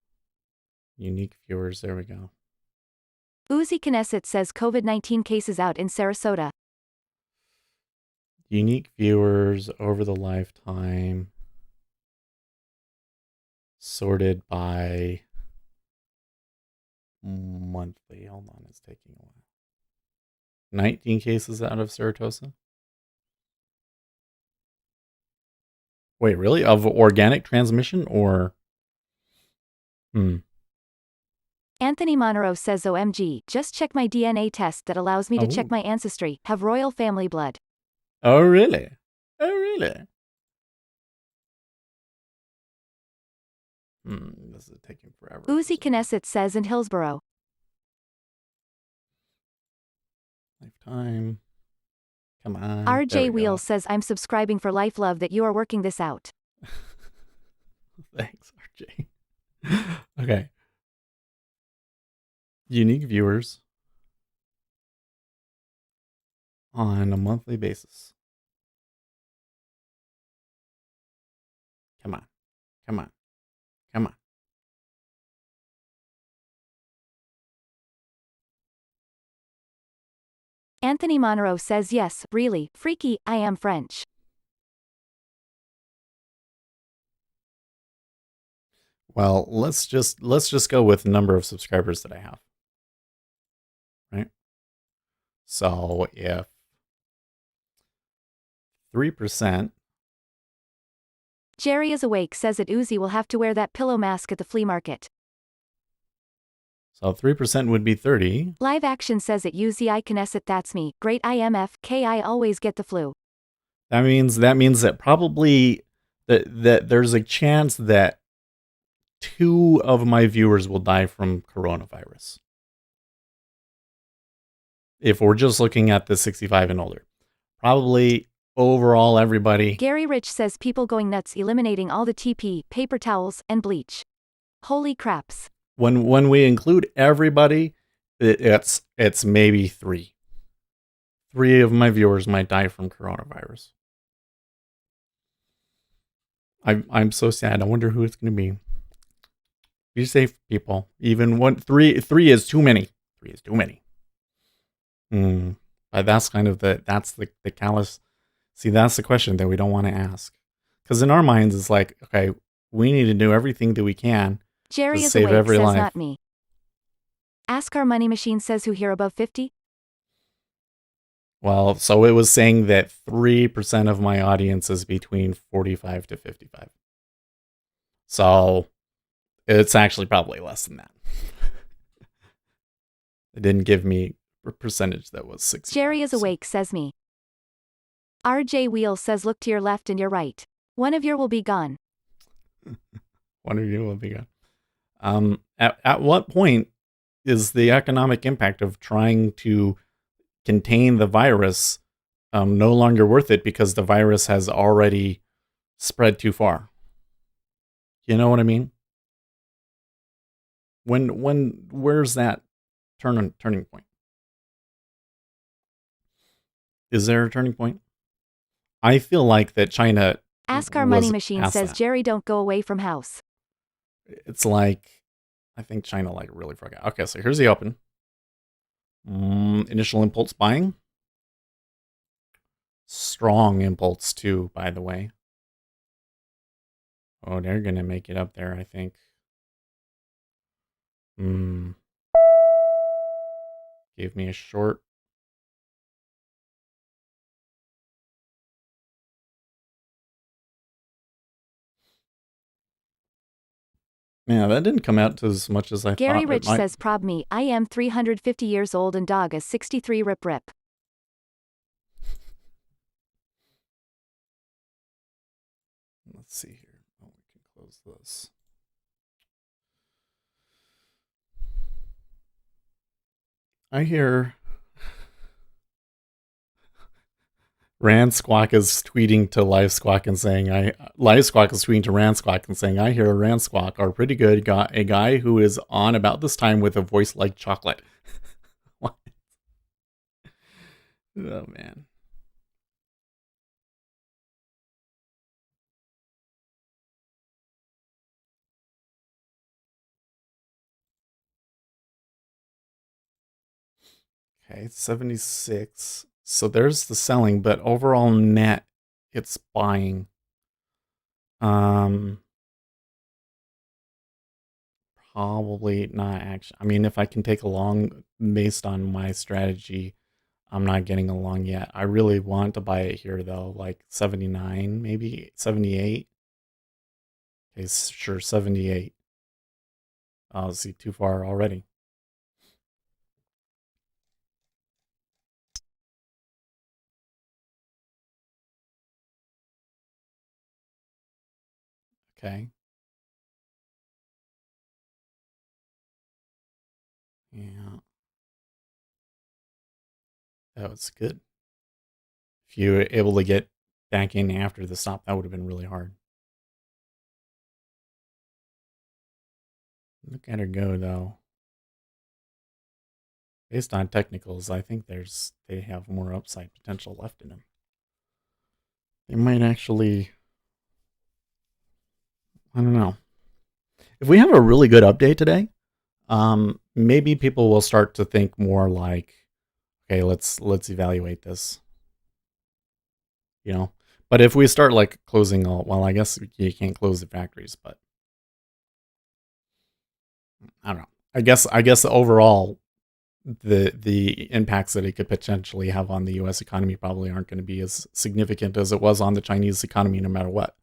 Unique viewers, there we go. Uzi Knesset says COVID-19 cases out in Sarasota. Unique viewers over the lifetime. Sorted by monthly. Hold on, it's taking a while. 19 cases out of Saratoga. Wait, really? Of organic transmission or? Anthony Monroe says OMG, just check my DNA test that allows me to check my ancestry, have royal family blood. Oh, really? Oh, really? This is taking forever. Uzi Knesset says in Hillsborough. Lifetime. Come on. RJ Wheel says I'm subscribing for life, love that you are working this out. Thanks, RJ. Okay. Unique viewers on a monthly basis. Come on. Come on. Come on. Anthony Monroe says yes, really, freaky, I am French. Well, let's just go with the number of subscribers that I have. Right? So if 3%. Jerry is awake says that Uzi will have to wear that pillow mask at the flea market. So 3% would be 30. Live Action says that Uzi Knesset, that's me, great IMF, I always get the flu. That means that probably that there's a chance that 2 of my viewers will die from coronavirus. If we're just looking at the 65 and older. Probably overall everybody. Gary Rich says people going nuts eliminating all the TP, paper towels, and bleach. Holy craps. When we include everybody, it's maybe 3. 3 of my viewers might die from coronavirus. I'm so sad. I wonder who it's going to be. Be safe, people. Even 3 is too many. 3 is too many. But that's kind of the callous. See, that's the question that we don't want to ask. Because in our minds, it's like, okay, we need to do everything that we can Jerry to is save awake every says life. not me. Ask Our Money Machine says who here above 50? Well, so it was saying that 3% of my audience is between 45 to 55. So it's actually probably less than that. It didn't give me a percentage that was 60. Jerry is awake says me. RJ Wheel says look to your left and your right. One of your will be gone. One of you will be gone. At what point is the economic impact of trying to contain the virus no longer worth it because the virus has already spread too far? You know what I mean? Where's that turning point? Is there a turning point? I feel like that China Ask our money was machine past says that. Jerry don't go away from house. It's like I think China like really forgot. Okay, so here's the open. Initial impulse buying. Strong impulse too, by the way. Oh, they're gonna make it up there, I think. Gave me a short. Yeah, that didn't come out to as much as I Gary thought it Rich might. says prob me, I am 350 years old and dog is 63 rip rip. Let's see here. Oh, we can close this. I hear Rand Squawk is tweeting to Live Squawk and saying, Live Squawk is tweeting to Rand Squawk and saying, I hear Rand Squawk are pretty good. Got a guy who is on about this time with a voice like chocolate. What? Oh, man. Okay, 76. So there's the selling, but overall net, it's buying. Probably not actually. I mean, if I can take a long based on my strategy, I'm not getting a long yet. I really want to buy it here though, like 79, maybe 78. Okay, sure, 78. I'll see too far already. Okay. Yeah, that was good. If you were able to get back in after the stop, that would have been really hard. Look at her go though. Based on technicals, I think they have more upside potential left in them. They might actually, I don't know. If we have a really good update today, maybe people will start to think more like, okay, let's evaluate this. You know, but if we start like closing all, well, I guess you can't close the factories, but I don't know. I guess overall, the impacts that it could potentially have on the U.S. economy probably aren't going to be as significant as it was on the Chinese economy, no matter what.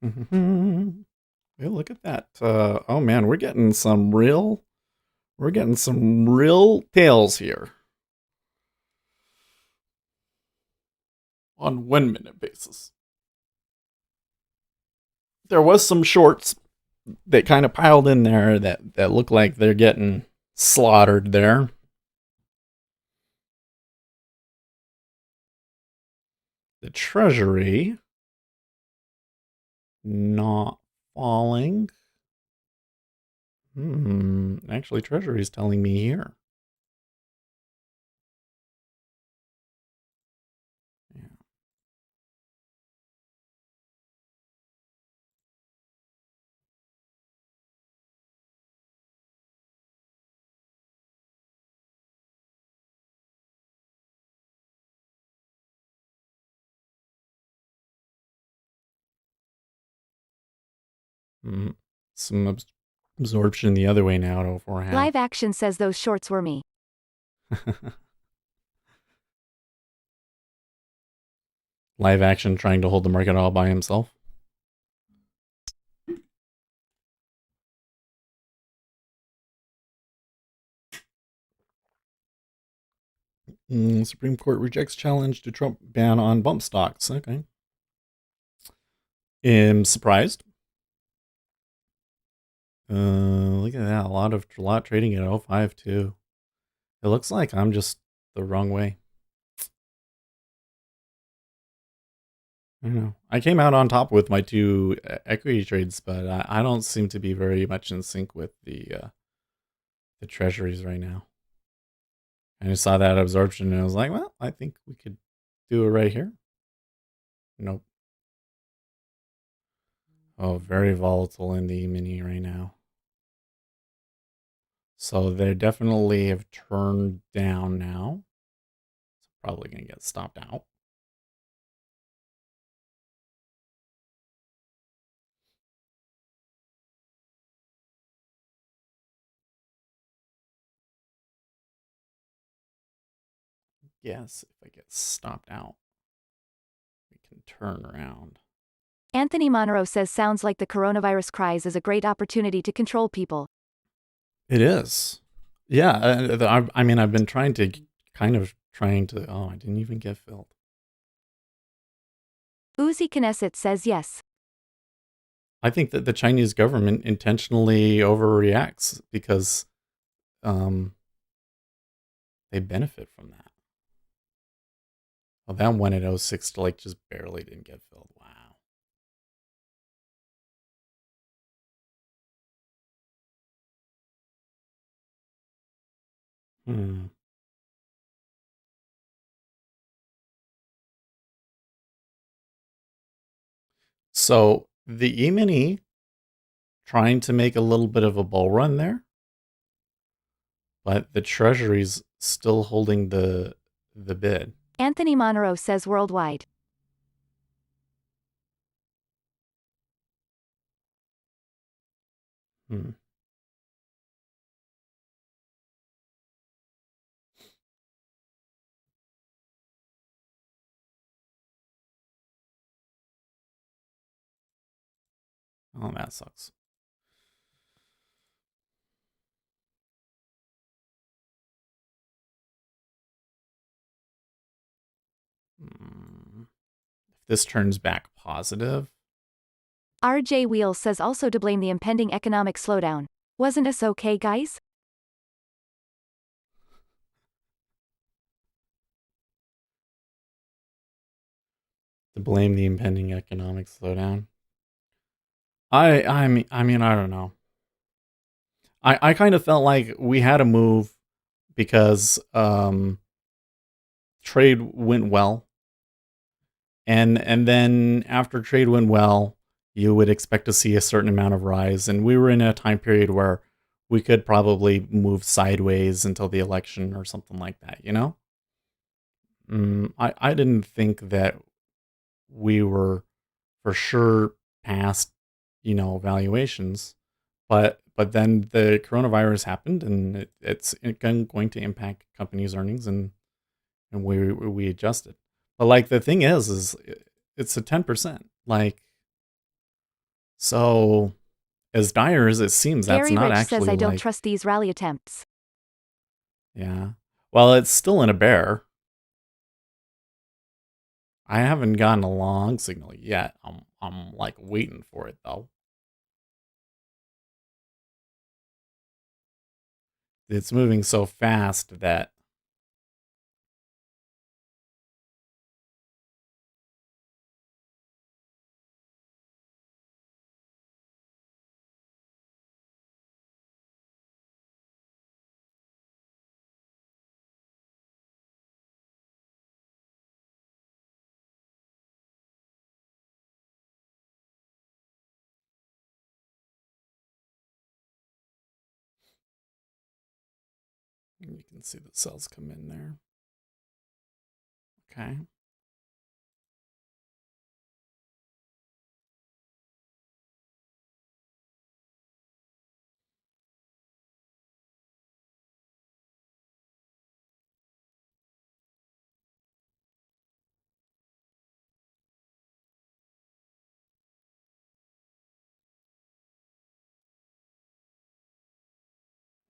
Hey, look at that! Oh man, we're getting some real tails here on 1 minute basis. There was some shorts that kind of piled in there that look like they're getting slaughtered there. The Treasury not falling. Actually, Treasury is telling me here. Yeah. Some absorption the other way now to 4.5. Live action says those shorts were me. Live action trying to hold the market all by himself. Supreme Court rejects challenge to Trump ban on bump stocks. Okay. Am surprised. Look at that. A lot trading at 05 too. It looks like I'm just the wrong way. I don't know. I came out on top with my two equity trades, but I don't seem to be very much in sync with the treasuries right now. And I saw that absorption and I was like, well, I think we could do it right here. Nope. Oh, very volatile in the mini right now. So they definitely have turned down now. It's probably going to get stopped out. Yes, if I get stopped out, we can turn around. Anthony Monroe says sounds like the coronavirus crise is a great opportunity to control people. It is. Yeah, I mean, I've been trying to oh, I didn't even get filled. Uzi Knesset says yes. I think that the Chinese government intentionally overreacts because they benefit from that. Well, that one at 06 to like just barely didn't get filled. Wow. Hmm. So the E-mini trying to make a little bit of a bull run there, but the Treasury's still holding the bid. Anthony Monroe says worldwide. Hmm. Oh, that sucks. Hmm. If this turns back positive, RJ Wheels says also to blame the impending economic slowdown. Wasn't us okay, guys? to blame the impending economic slowdown. I mean, I don't know. I kind of felt like we had a move because trade went well, and then after trade went well, you would expect to see a certain amount of rise, and we were in a time period where we could probably move sideways until the election or something like that. You know, I didn't think that we were for sure past valuations, but then the coronavirus happened and it's going to impact companies' earnings, and we adjusted. But like the thing is it's a 10%. Like, so as dire as it seems, that's Gary not Rich says actually I don't like, trust these rally attempts. yeah. Well, it's still in a bear. I haven't gotten a long signal yet. I'm like waiting for it though. It's moving so fast that you can see the cells come in there. Okay.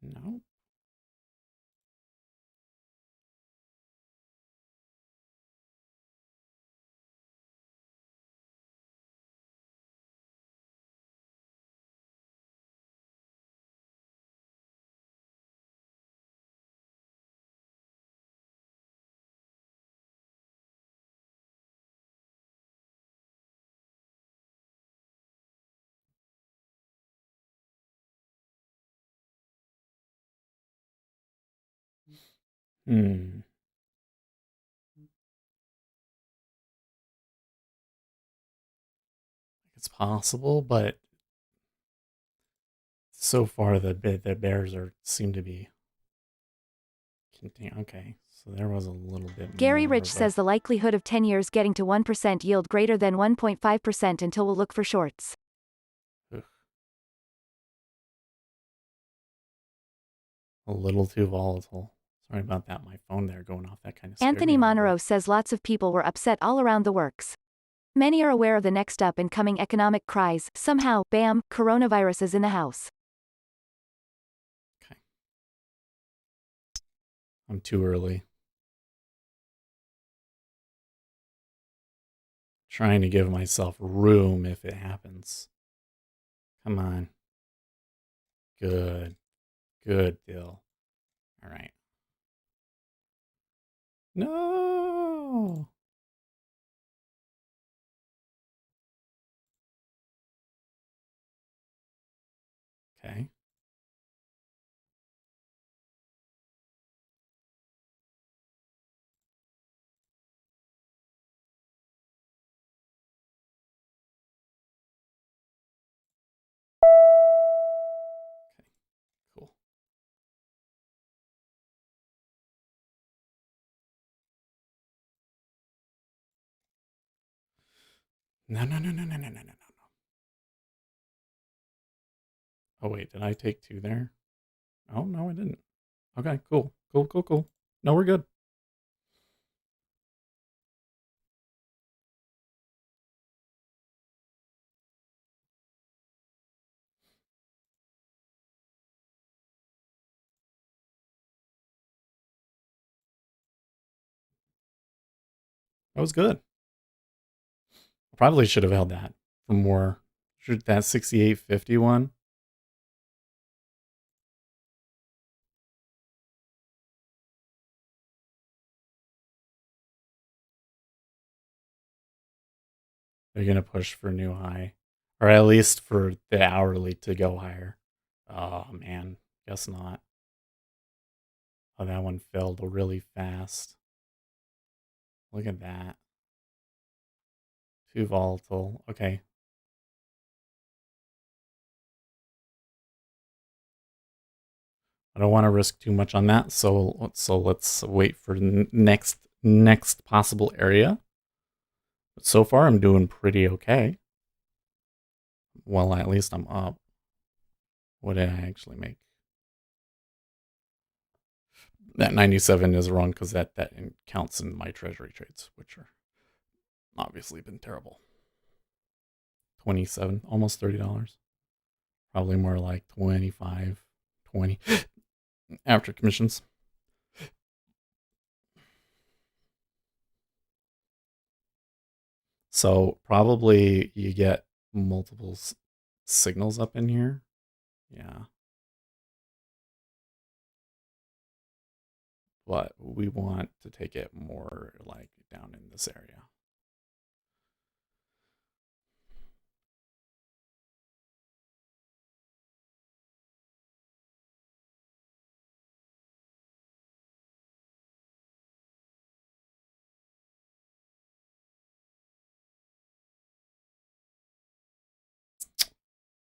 No. Hmm. It's possible, but so far the Bears seem to be okay. So there was a little bit Gary more Rich of says the likelihood of 10 years getting to 1% yield greater than 1.5% until we'll look for shorts. a little too volatile. Sorry about that. My phone there going off. That kind of scared Anthony me a little Monroe bit. says lots of people were upset all around the works. Many are aware of the next up and coming economic cries. Somehow, bam, coronavirus is in the house. Okay. I'm too early. Trying to give myself room if it happens. Come on. Good. Good, Bill. All right. No. Okay. Cool. No, no, no, no, no, no, no, no, no. Oh, wait. Did I take two there? Oh, no, I didn't. Okay, cool. Cool, cool, cool. No, we're good. That was good. Probably should have held that for more. Should that 68.51? They're going to push for new high, or at least for the hourly to go higher. Oh, man. Guess not. Oh, that one fell really fast. Look at that. Too volatile. Okay. I don't want to risk too much on that, so let's wait for next possible area. But so far, I'm doing pretty okay. Well, at least I'm up. What did I actually make? That 97 is wrong because that counts in my treasury trades, which are obviously been terrible. 27, almost $30. Probably more like 25, 20 after commissions. So probably you get multiple signals up in here. Yeah. But we want to take it more like down in this area.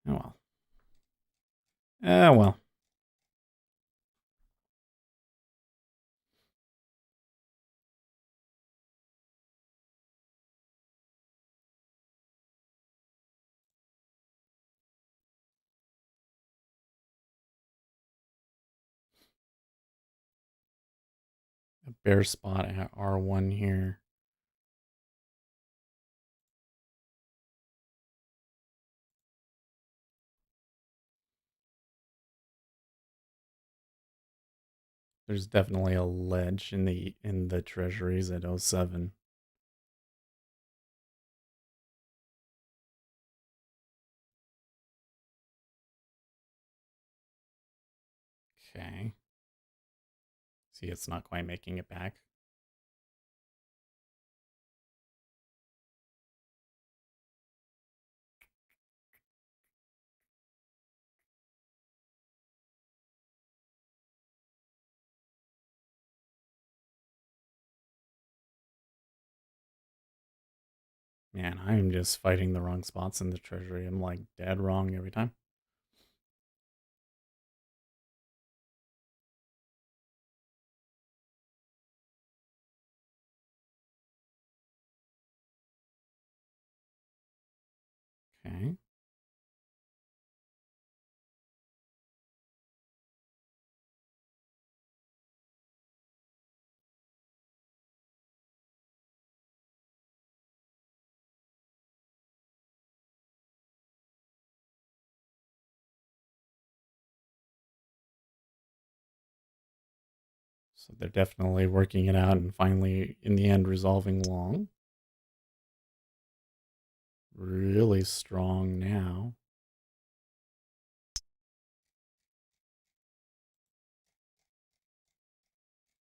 Oh well. Well. A bare spot at R1 here. There's definitely a ledge in the treasuries at 07. Okay. See, it's not quite making it back. Man, I'm just fighting the wrong spots in the treasury. I'm like dead wrong every time. Okay. So they're definitely working it out and finally, in the end, resolving long. Really strong now.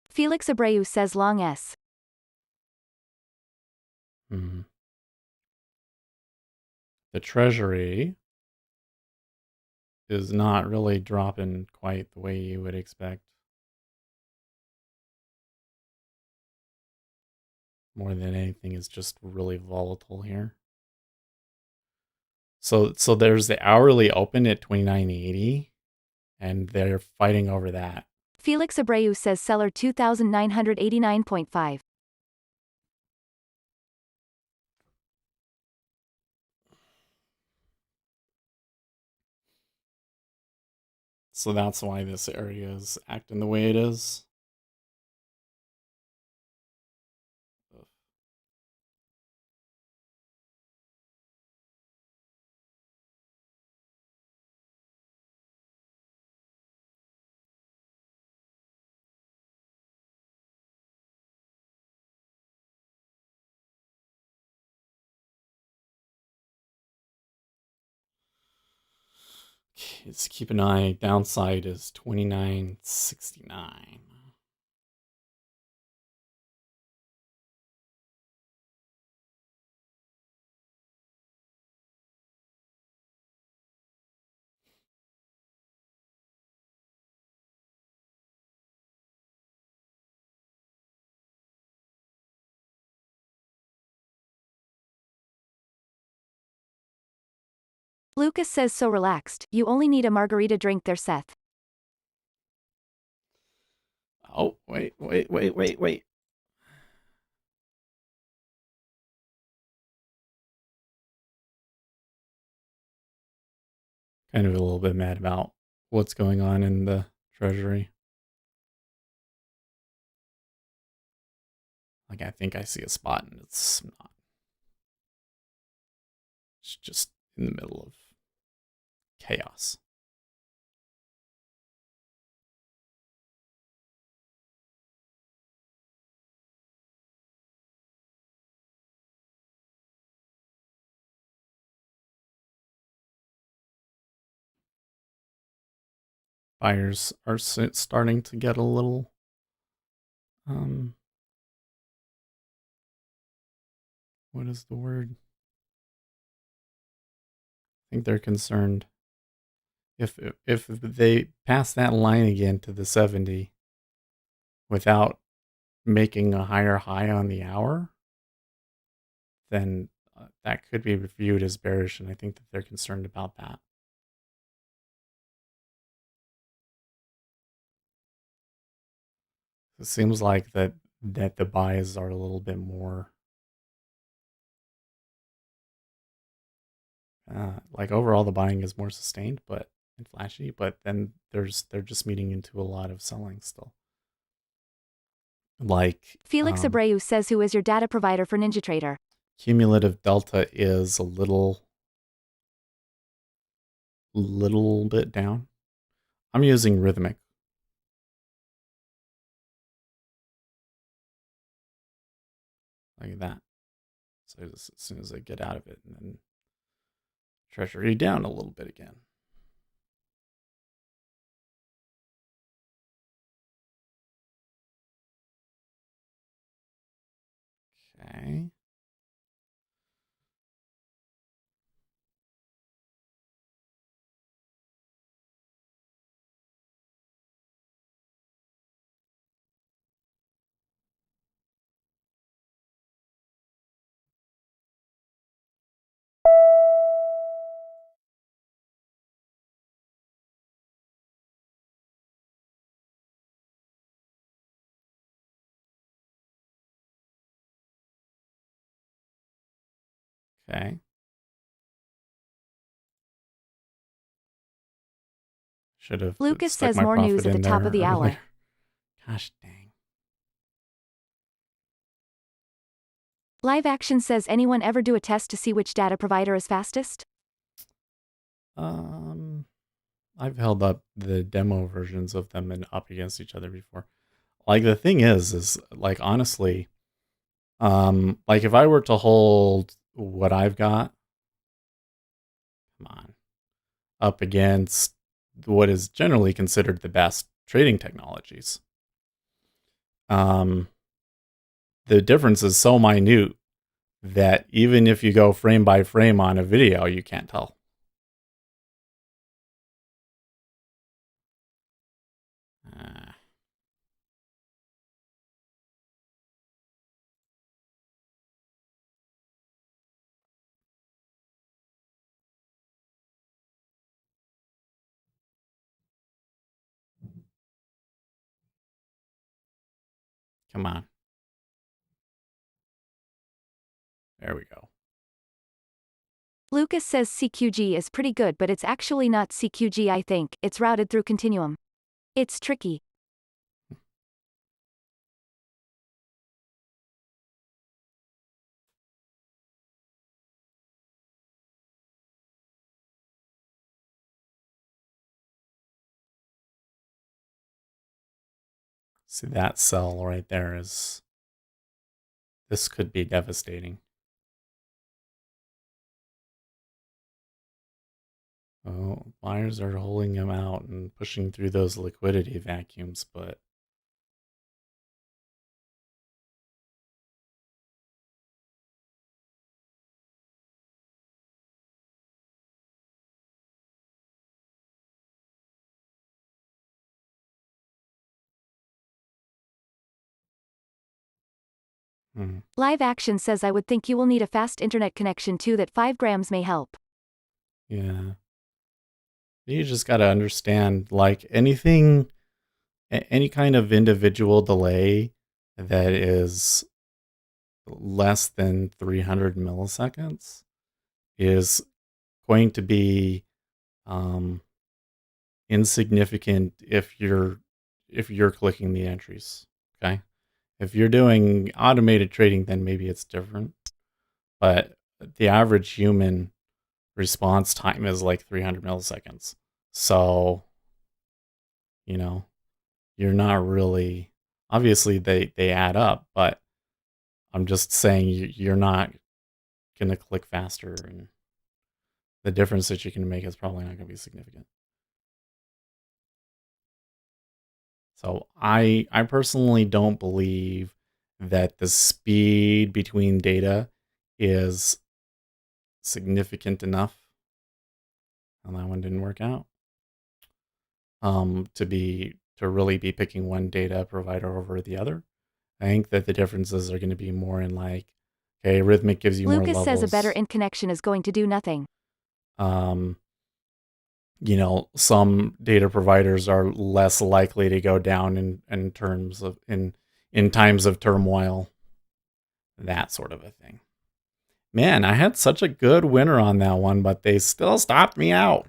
Felix Abreu says long S. Hmm. The treasury is not really dropping quite the way you would expect. More than anything, is just really volatile here. So there's the hourly open at 29.80, and they're fighting over that. Felix Abreu says seller 2989.5. So that's why this area is acting the way it is. Let's keep an eye. Downside is 29.69. Lucas says so relaxed, you only need a margarita drink there, Seth. Oh, wait. Kind of a little bit mad about what's going on in the treasury. Like, I think I see a spot and it's not. It's just in the middle of chaos. Buyers are starting to get a little what is the word? I think they're concerned. If they pass that line again to the 70 without making a higher high on the hour, then that could be viewed as bearish, and I think that they're concerned about that. It seems like that the buys are a little bit more like overall the buying is more sustained but and flashy, but then they're just meeting into a lot of selling still. Like Felix Abreu says who is your data provider for NinjaTrader? cumulative delta is a little bit down. I'm using rhythmic. Like that. So as soon as I get out of it, and then treasury down a little bit again. Okay. Okay. Should have Lucas stuck says my more news profit at the in top there of the earlier. hour. Gosh dang. Live Action says anyone ever do a test to see which data provider is fastest? I've held up the demo versions of them and up against each other before. Like the thing is like honestly, like if I were to hold what I've got, come on, up against what is generally considered the best trading technologies, um, the difference is so minute that even if you go frame by frame on a video, you can't tell. Uh, Come on. There we go. Lucas says CQG is pretty good, but it's actually not CQG, I think. It's routed through continuum. It's tricky. See that cell right there is, this could be devastating. Oh, buyers are holding them out and pushing through those liquidity vacuums, but Live Action says I would think you will need a fast internet connection too, that 5 grams may help. yeah. You just got to understand, like anything, any kind of individual delay that is less than 300 milliseconds is going to be insignificant if you're clicking the entries. Okay, if you're doing automated trading, then maybe it's different. But the average human response time is like 300 milliseconds. So, you know, you're not really, obviously they add up, but I'm just saying you're not going to click faster, and the difference that you can make is probably not going to be significant. So I personally don't believe that the speed between data is significant enough, and that one didn't work out. To really be picking one data provider over the other. I think that the differences are going to be more in like, okay, Rhythmic gives you more Lucas says a better levels. int connection is going to do nothing. You know, some data providers are less likely to go down in terms of in times of turmoil, that sort of a thing. Man, I had such a good winner on that one, but they still stopped me out.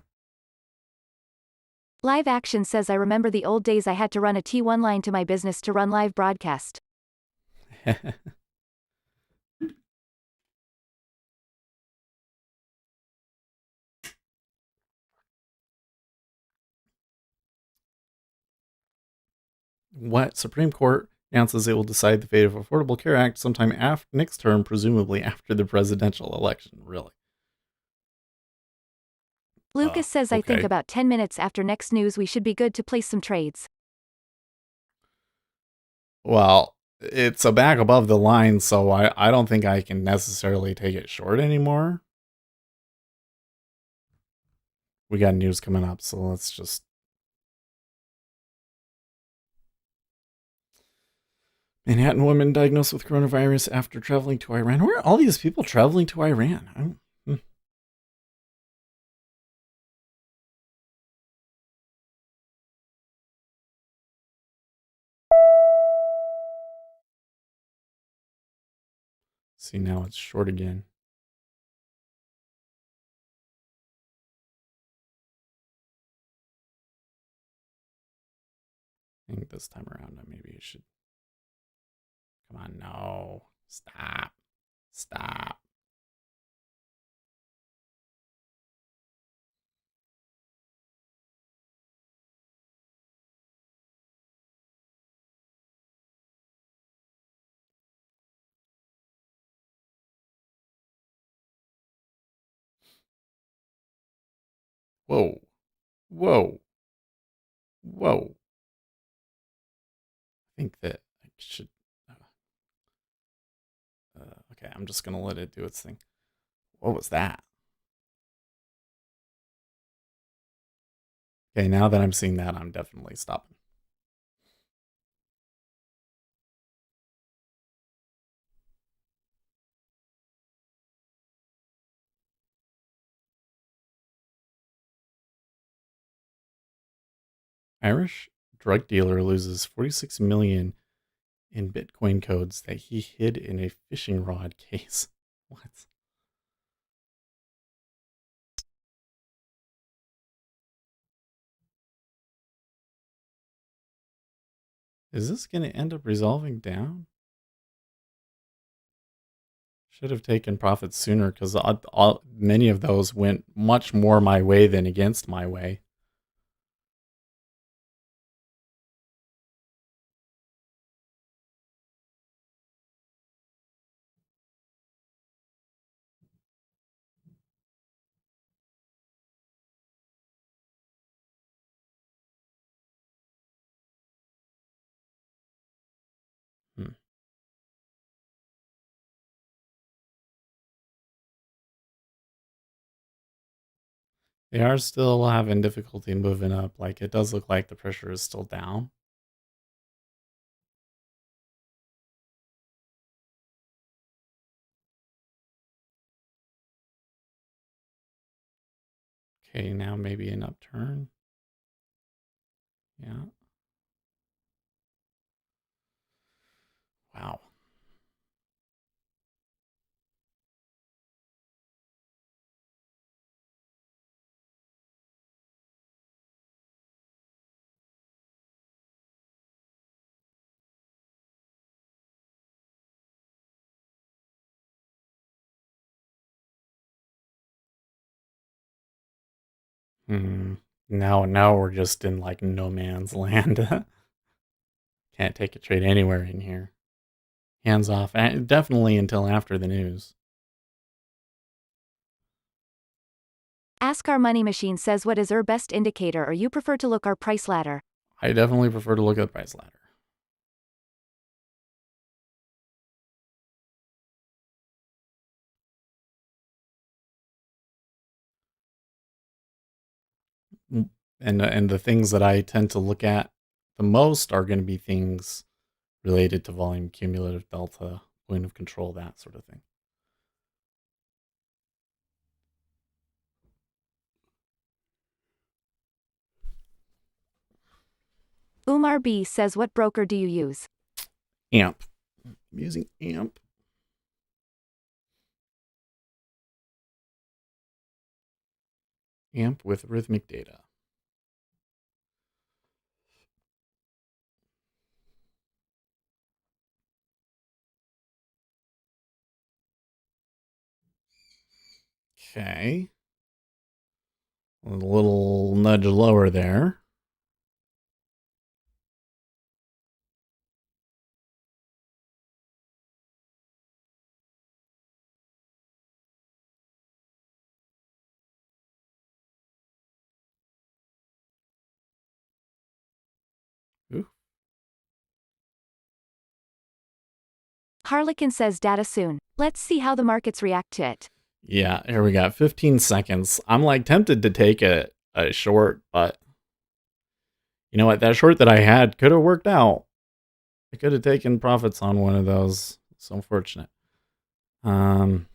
Live Action says I remember the old days I had to run a T1 line to my business to run live broadcast. What Supreme Court announces it will decide the fate of Affordable Care Act sometime after next term, presumably after the presidential election. Really? Lucas says I think Okay. about 10 minutes after next news we should be good to place some trades. Well, it's a back above the line, so I don't think I can necessarily take it short anymore. We got news coming up, so let's just. Manhattan woman diagnosed with coronavirus after traveling to Iran. Where are all these people traveling to Iran? See, now it's short again. think this time around, maybe you should. Come on, no. Stop. Stop. Whoa. Whoa. Whoa. I think that I should. Okay, I'm just going to let it do its thing. What was that? Okay, now that I'm seeing that, I'm definitely stopping. Irish drug dealer loses 46 million in Bitcoin codes that he hid in a fishing rod case. What? Is this going to end up resolving down? Should have taken profits sooner because many of those went much more my way than against my way. Hmm. They are still having difficulty moving up. Like, it does look like the pressure is still down. Okay, now maybe an upturn. Yeah. Wow. Hmm. Now we're just in like no man's land. Can't take a trade anywhere in here. Hands off. Definitely until after the news. Ask Our Money Machine says what is your best indicator, or you prefer to look our price ladder? I definitely prefer to look at the price ladder. And the things that I tend to look at the most are going to be things related to volume, cumulative delta, point of control, that sort of thing. Umar B says what broker do you use? AMP. I'm using AMP. AMP with rhythmic data. Okay. A little nudge lower there. Ooh. Harlequin says data soon. Let's see how the markets react to it. Yeah, here we got 15 seconds. I'm like tempted to take a short, but you know what? That short that I had could have worked out. I could have taken profits on one of those. It's unfortunate. Live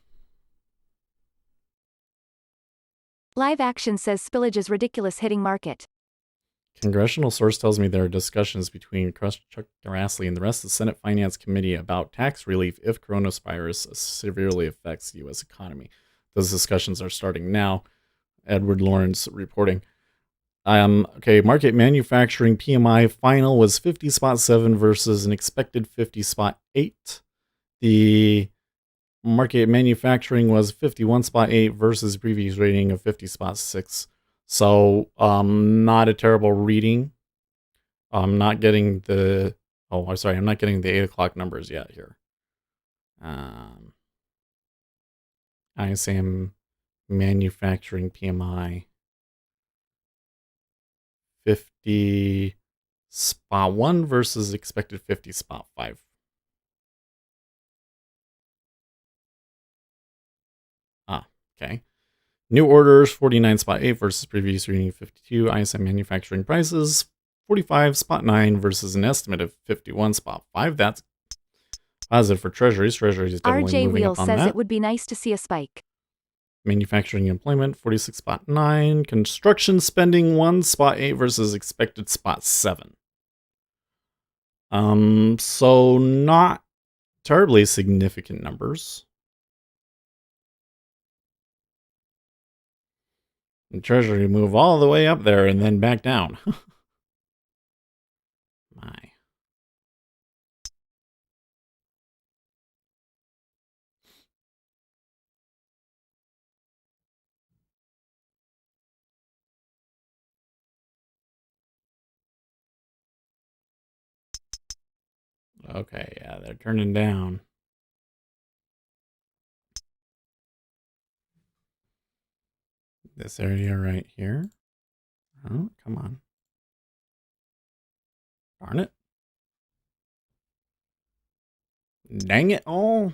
Action says spillage is ridiculous hitting market. Congressional source tells me there are discussions between Chuck Grassley and the rest of the Senate Finance Committee about tax relief if coronavirus severely affects the U.S. economy. Those discussions are starting now. Edward Lawrence reporting. Okay, market manufacturing PMI final was 50.7 versus an expected 50.8. The market manufacturing was 51.8 versus previous rating of 50.6. So, not a terrible reading. I'm not getting the, I'm sorry, I'm not getting the 8 o'clock numbers yet here. ISM manufacturing PMI 50.1 versus expected 50.5. Okay. New orders 49.8 versus previous reading 52. ISM manufacturing prices 45.9 versus an estimate of 51.5. That's positive for treasuries. Treasuries is definitely RJ moving up Wheels on says that. it would be nice to see a spike. Manufacturing employment 46.9. Construction spending 1.8 versus expected 7. So not terribly significant numbers. And Treasury move all the way up there and then back down. My. Okay, yeah, they're turning down. This area right here. Oh, come on. Darn it. Dang it all.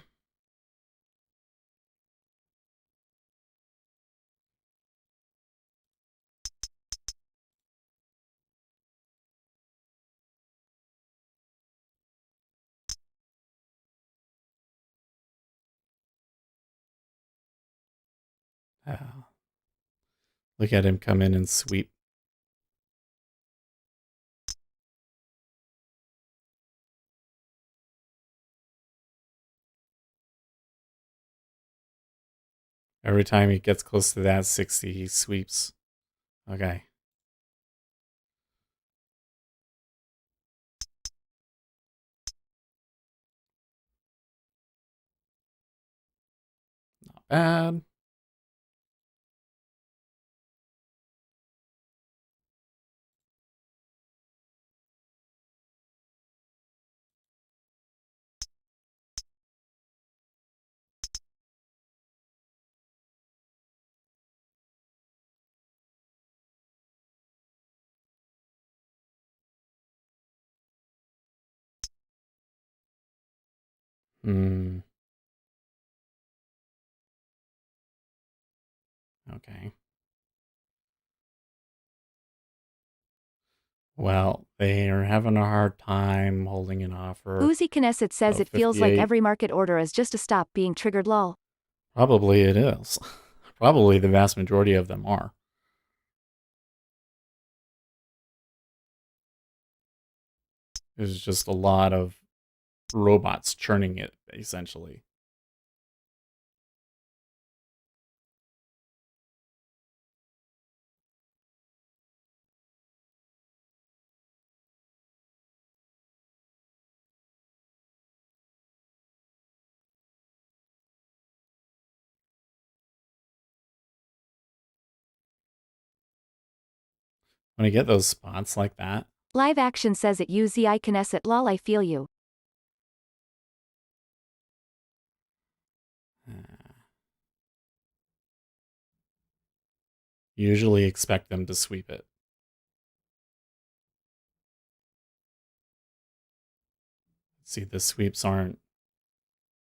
Oh, look at him come in and sweep. Every time he gets close to that 60, he sweeps. Okay. Not bad. Hmm. Okay. Well, they are having a hard time holding an offer Uzi Knesset says of it feels like 58. every market order is just to stop being triggered lol. Probably it is. Probably the vast majority of them are. There's just a lot of robots churning it, essentially. When I get those spots like that, Live Action says it Uzi Knesset lol I feel you. usually expect them to sweep it. See, the sweeps aren't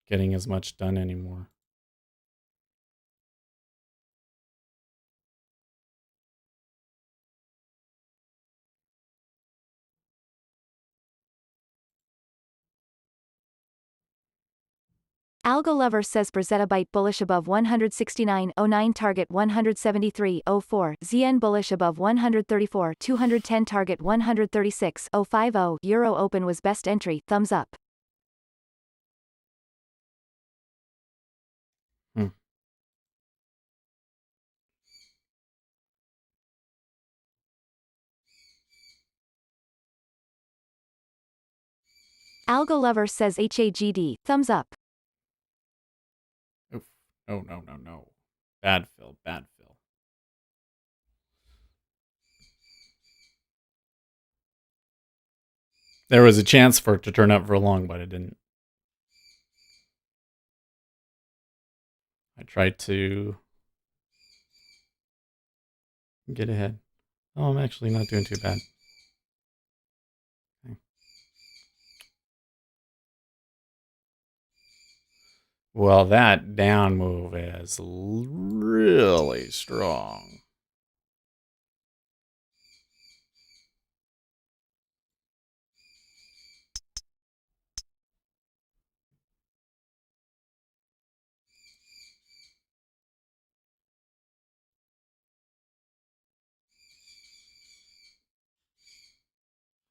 getting as much done anymore. Algo Lover says Brazetta Byte bullish above 169.09 target 173.04, ZN bullish above 134.210 target 136.050, Euro Open was best entry, thumbs up. Hmm. Algo Lover says HAGD, thumbs up. Oof. Oh, no. Bad Phil. There was a chance for it to turn up for long, but it didn't. I tried to get ahead. Oh, I'm actually not doing too bad. Okay. Well, that down move is really strong.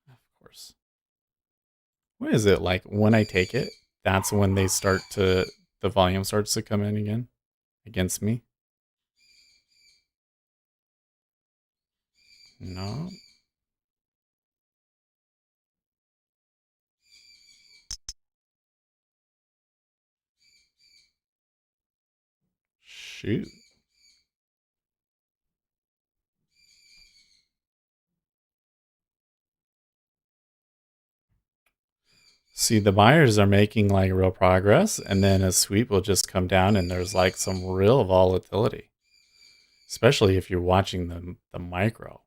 Of course. What is it like when I take it? That's when the volume starts to come in again against me. No. Shoot. See, the buyers are making like real progress, and then a sweep will just come down, and there's like some real volatility, especially if you're watching the micro.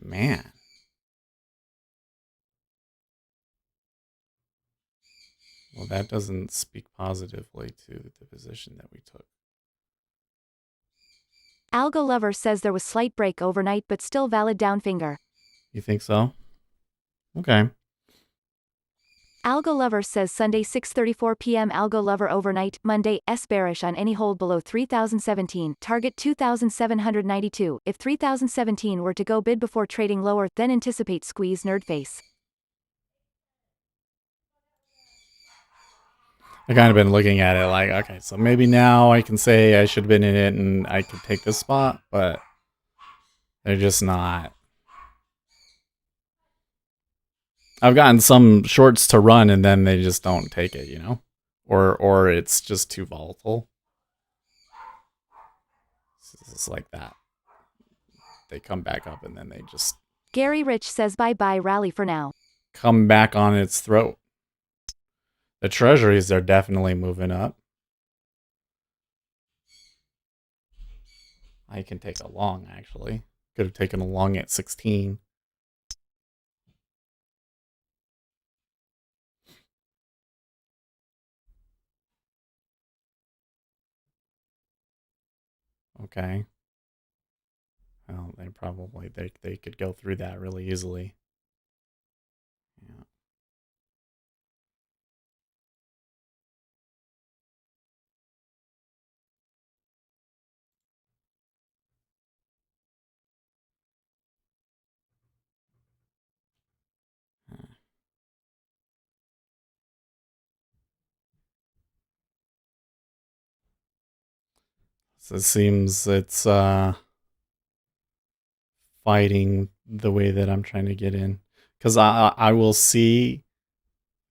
Man. Well, that doesn't speak positively to the position that we took. Algo Lover says there was slight break overnight but still valid down finger. You think so? Okay. Algo Lover says Sunday 6:34 p.m. Algo Lover overnight, Monday, S bearish on any hold below 3017, target 2792. If 3017 were to go bid before trading lower, then anticipate squeeze nerd face. I kind of been looking at it like, okay, so maybe now I can say I should have been in it and I could take this spot, but they're just not. I've gotten some shorts to run and then they just don't take it, or it's just too volatile. It's like that. They come back up and then they just Gary Rich says bye-bye rally for now. come back on its throat. The treasuries are definitely moving up. I can take a long, actually. Could have taken a long at 16. Okay. Well, they could go through that really easily. Yeah. So it seems it's fighting the way that I'm trying to get in. Because I will see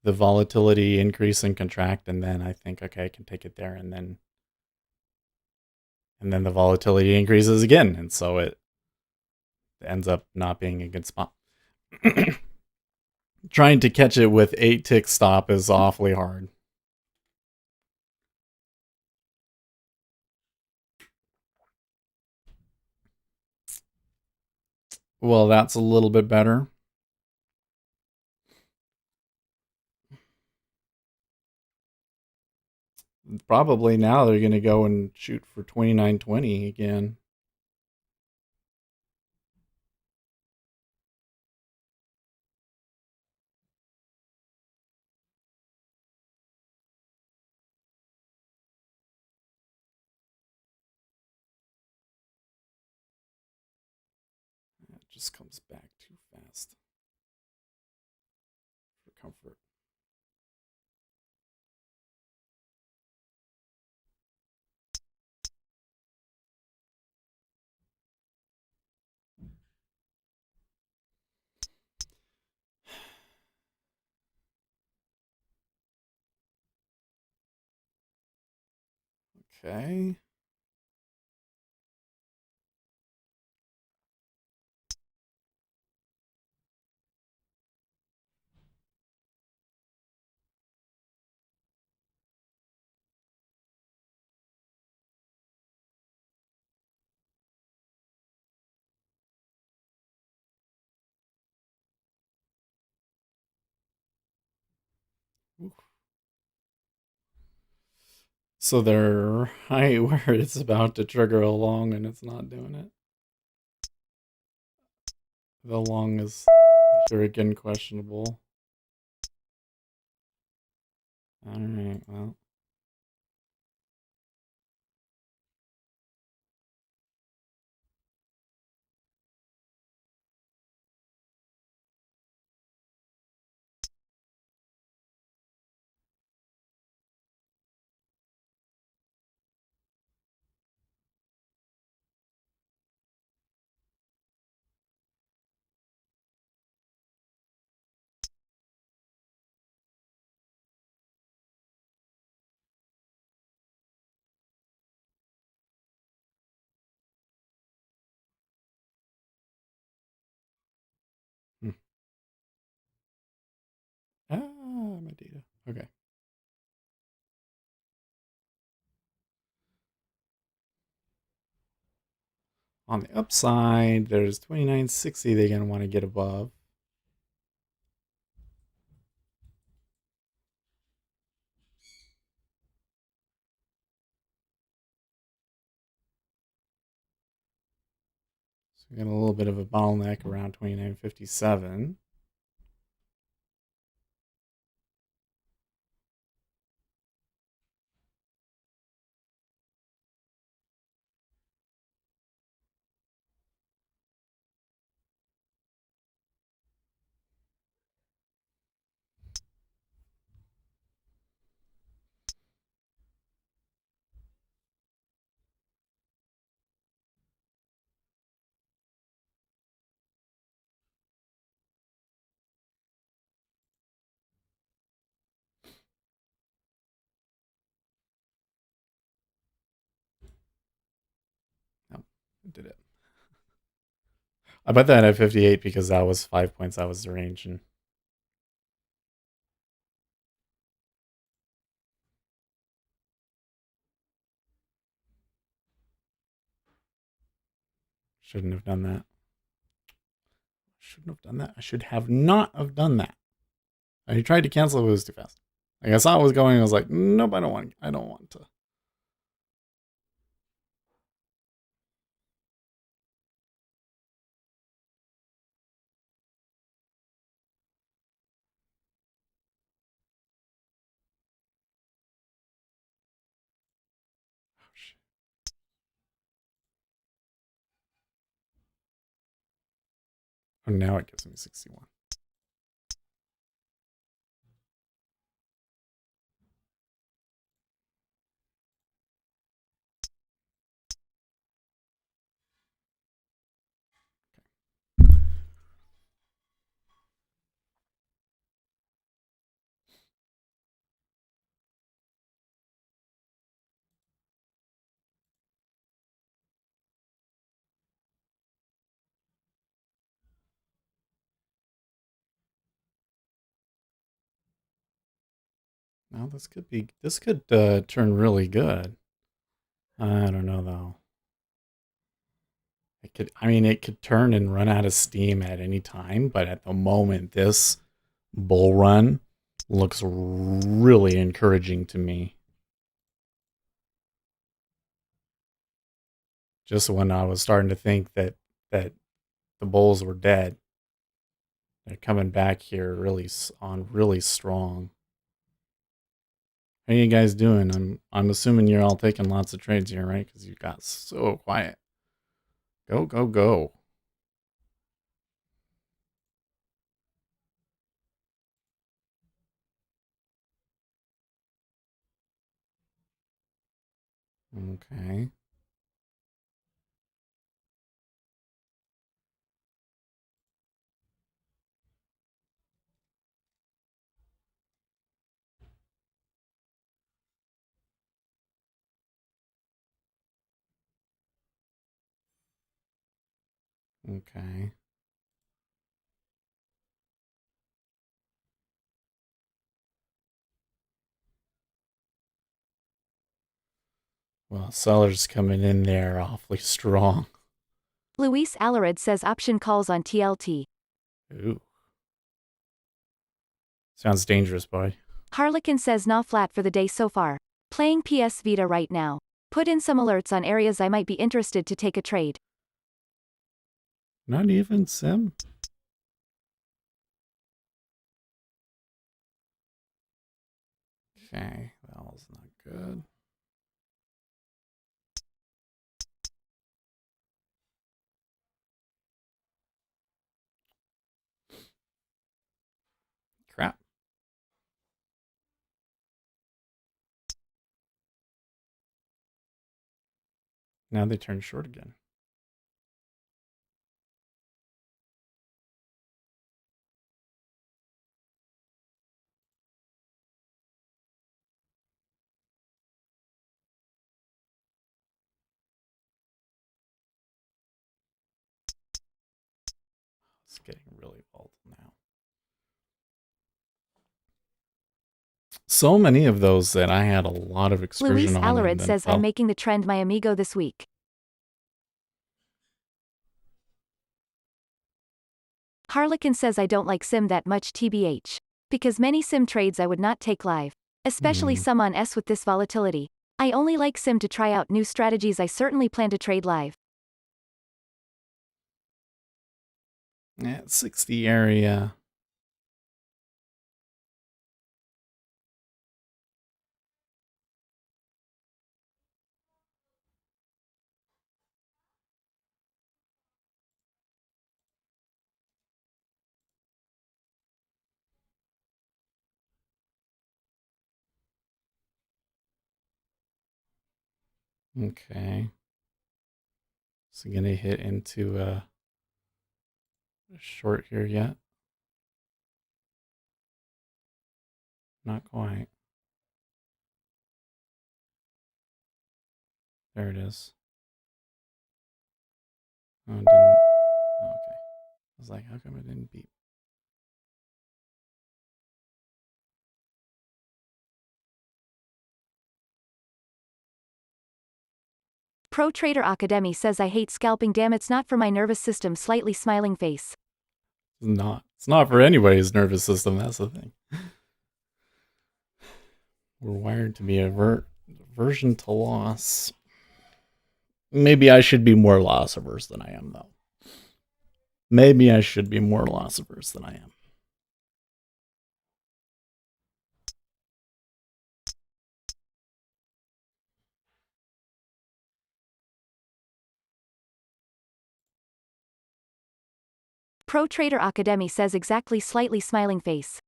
the volatility increase and contract, and then I think, okay, I can take it there, and then the volatility increases again, and so it ends up not being a good spot. Trying to catch it with 8 tick stop is awfully hard. Well, that's a little bit better. Probably now they're going to go and shoot for 29.20 again. It just comes back too fast for comfort. Okay. So they're right where it's about to trigger a long and it's not doing it. The long is here again questionable. Alright, well. Hmm. My data. Okay. On the upside, there's 2960 they're going to want to get above. So we got a little bit of a bottleneck around 2957. Nope, it did it. I bet that at 58 because that was 5 points. That was the range, and shouldn't have done that. Shouldn't have done that. I should have not have done that. I tried to cancel it, but it was too fast. Like I saw it was going, I was like, nope, I don't want to. Oh, shit. Oh, now it gives me 61. Now this could turn really good. I don't know though. It could turn and run out of steam at any time, but at the moment, this bull run looks really encouraging to me. Just when I was starting to think that the bulls were dead, they're coming back here really strong. How you guys doing? I'm assuming you're all taking lots of trades here, right? Because you got so quiet. Go, go, go. Okay. Okay. Well, sellers coming in there awfully strong. Luis Alarid says option calls on TLT. Ooh. Sounds dangerous, boy. Harlequin says nah flat for the day so far. Playing PS Vita right now. Put in some alerts on areas I might be interested to take a trade. Not even Sim. Okay, that was not good. Crap. Now they turn short again. It's getting really volatile now. So many of those that I had a lot of excursion Luis on and Alarid then says fell. I'm making the trend my amigo this week. Harlequin says I don't like sim that much tbh. Because many sim trades I would not take live. Especially some on S with this volatility. I only like sim to try out new strategies I certainly plan to trade live. At 60 area. Okay. Is it gonna hit into a short here yet? Not quite. There it is. Oh, it didn't. Oh, okay. I was like, how come it didn't beep? Pro Trader Academy says I hate scalping, damn it's not for my nervous system, slightly smiling face. It's not. It's not for anybody's nervous system. That's the thing. We're wired to be aversion to loss. Maybe I should be more loss averse than I am, though. Maybe I should be more loss averse than I am. Pro Trader Academy says exactly, slightly smiling face.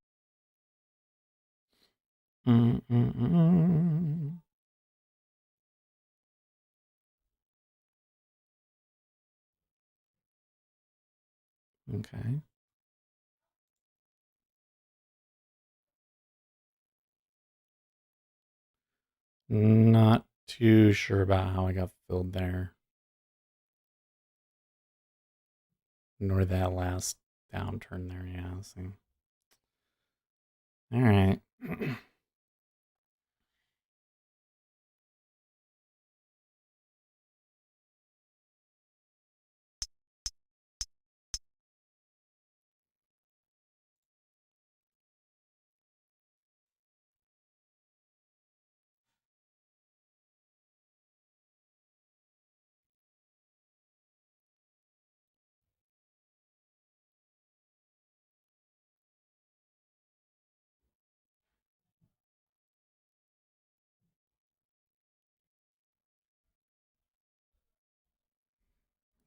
Okay. Not too sure about how I got filled there. Nor that last downturn there, yeah. See. All right.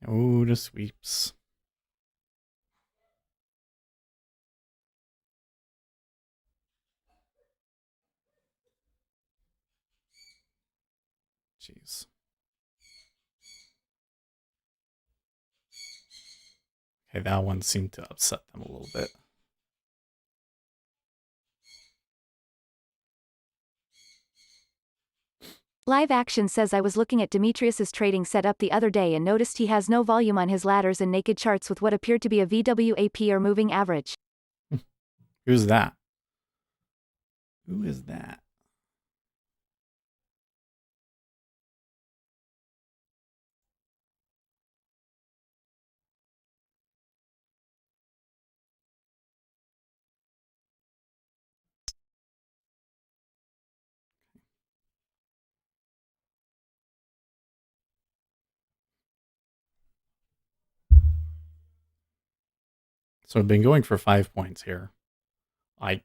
Oh, the sweeps. Jeez. Okay, that one seemed to upset them a little bit. Live Action says I was looking at Demetrius's trading setup the other day and noticed he has no volume on his ladders and naked charts with what appeared to be a VWAP or moving average. Who's that? Who is that? So I've been going for 5 points here. I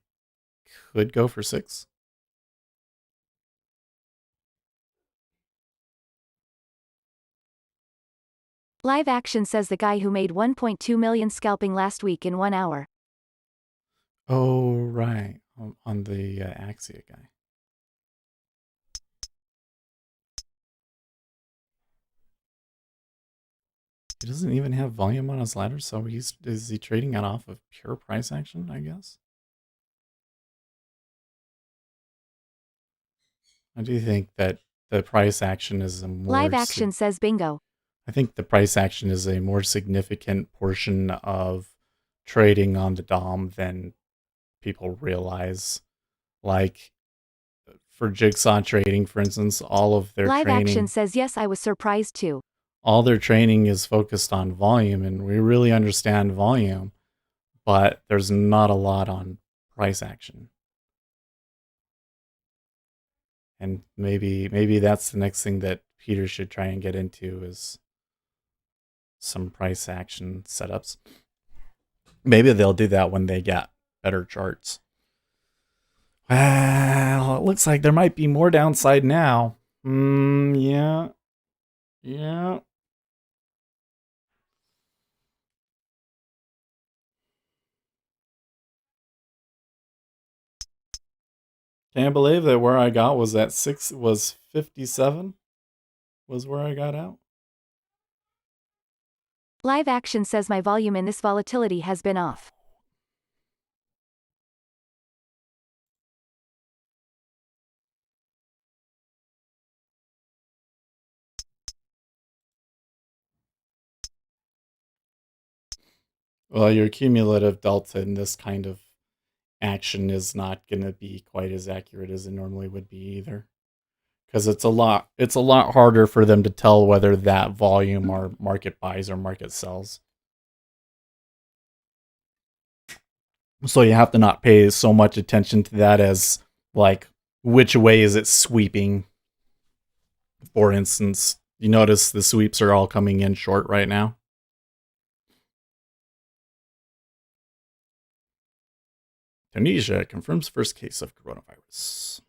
could go for 6. Live Action says the guy who made 1.2 million scalping last week in 1 hour. Oh, right. On the Axia guy. He doesn't even have volume on his ladder, so is he trading it off of pure price action, I guess? I do think that the price action is a more... Live Action says bingo. I think the price action is a more significant portion of trading on the DOM than people realize. Like, for Jigsaw trading, for instance, all of their Live training... Action says yes, I was surprised too. All their training is focused on volume, and we really understand volume, but there's not a lot on price action. And maybe that's the next thing that Peter should try and get into is some price action setups. Maybe they'll do that when they get better charts. Well, it looks like there might be more downside now. Yeah. Can't believe that where I got was at 57 was where I got out. Live Action says my volume in this volatility has been off. Well, your cumulative delta in this kind of action is not going to be quite as accurate as it normally would be either. Because it's a lot harder for them to tell whether that volume are market buys or market sells. So you have to not pay so much attention to that as like which way is it sweeping. For instance, you notice the sweeps are all coming in short right now. Tunisia confirms first case of coronavirus.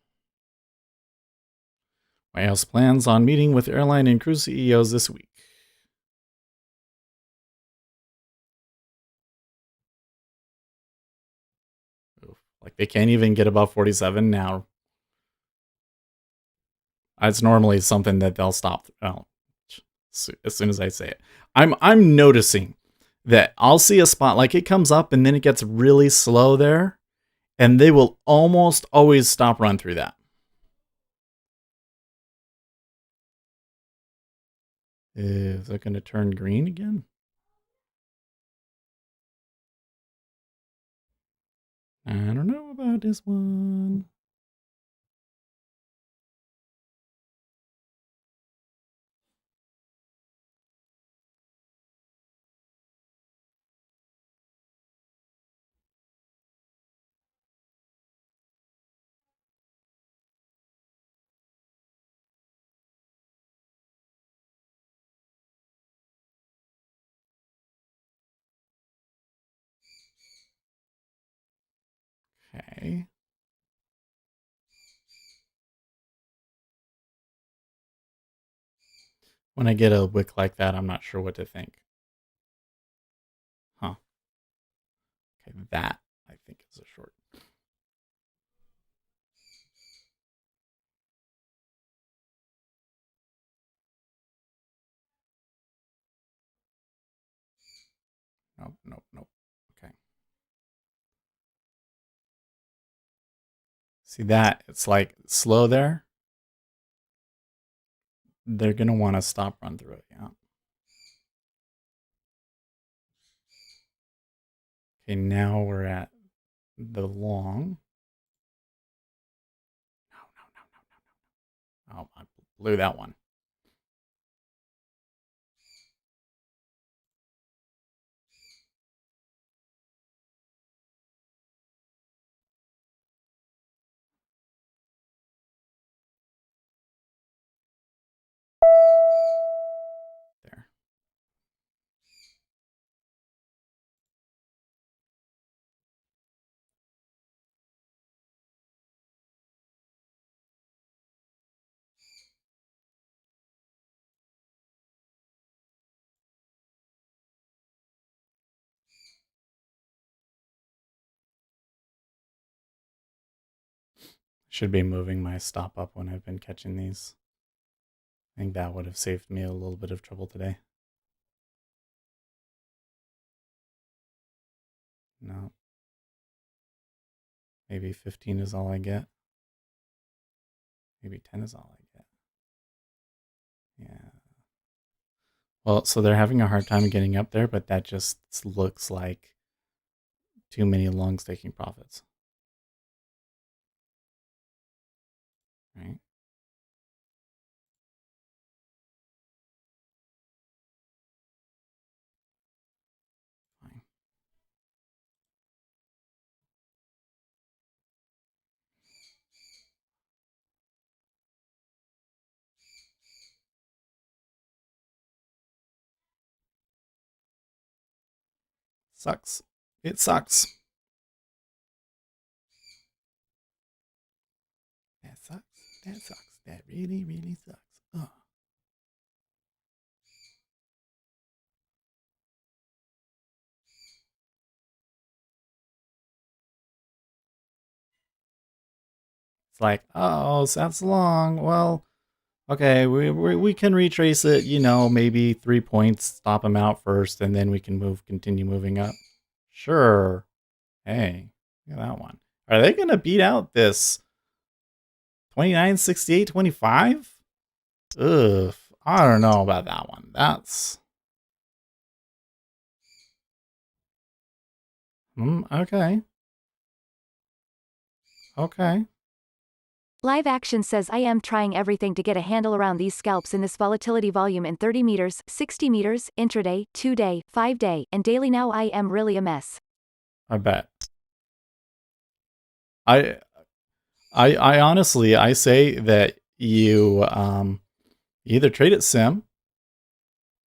White House plans on meeting with airline and cruise CEOs this week. Like they can't even get above 47 now. It's normally something that they'll stop. Well, as soon as I say it, I'm noticing that I'll see a spot like it comes up and then it gets really slow there, and they will almost always stop run through that. Is that going to turn green again? I don't know about this one. Okay. When I get a wick like that, I'm not sure what to think. Huh. Okay, that I think is a short. Nope. Okay. See that? It's like slow there. they're going to want to stop run through it, yeah. Okay, now we're at the long. No. Oh, I blew that one. There. Should be moving my stop up when I've been catching these. I think that would have saved me a little bit of trouble today. No. Maybe 15 is all I get. Maybe 10 is all I get. Yeah. Well, so they're having a hard time getting up there, but that just looks like too many longs taking profits. Right? Fine. Sucks. It sucks. That sucks. That sucks. That really, really sucks. Ugh. It's like, oh, so that's long. Well, okay, we can retrace it, maybe 3 points, stop them out first, and then we can continue moving up. Sure. Hey, look at that one. Are they going to beat out this 29, 68, 25? Ugh, I don't know about that one. That's... okay. Okay. Live action says I am trying everything to get a handle around these scalps in this volatility volume in 30 meters, 60 meters, intraday, 2-day, 5-day, and daily. Now I am really a mess. I bet. I honestly, I say that you either trade at sim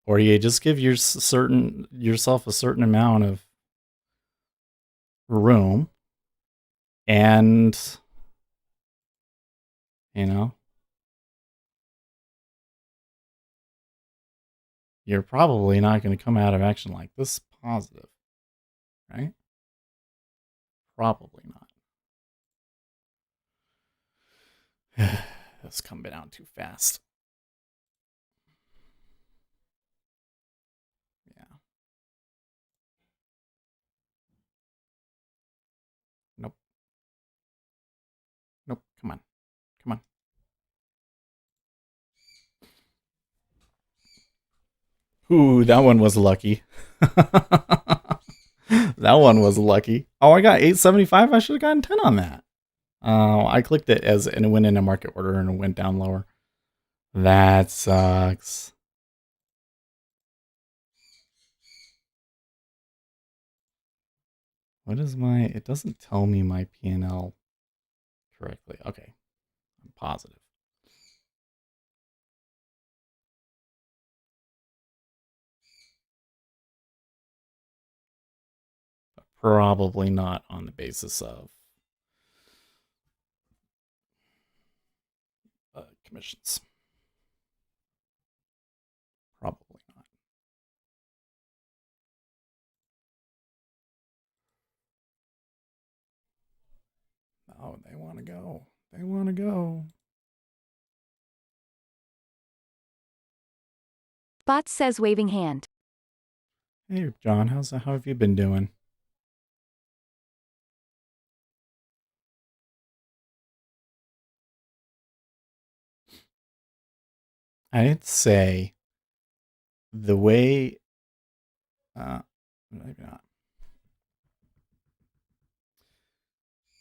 or you just give yourself a certain amount of room, and you're probably not going to come out of action like this positive, right? Probably not. That's coming down too fast. Yeah. Nope. Nope. Come on. Come on. Ooh, that one was lucky. That one was lucky. Oh, I got 875. I should have gotten 10 on that. I clicked it and it went in a market order and it went down lower. That sucks. What is it doesn't tell me my P&L correctly. Okay. I'm positive. But probably not on the basis of commissions. Probably not. Oh, they want to go. They want to go. Bots says waving hand. Hey, John, how have you been doing? I'd say the way maybe not.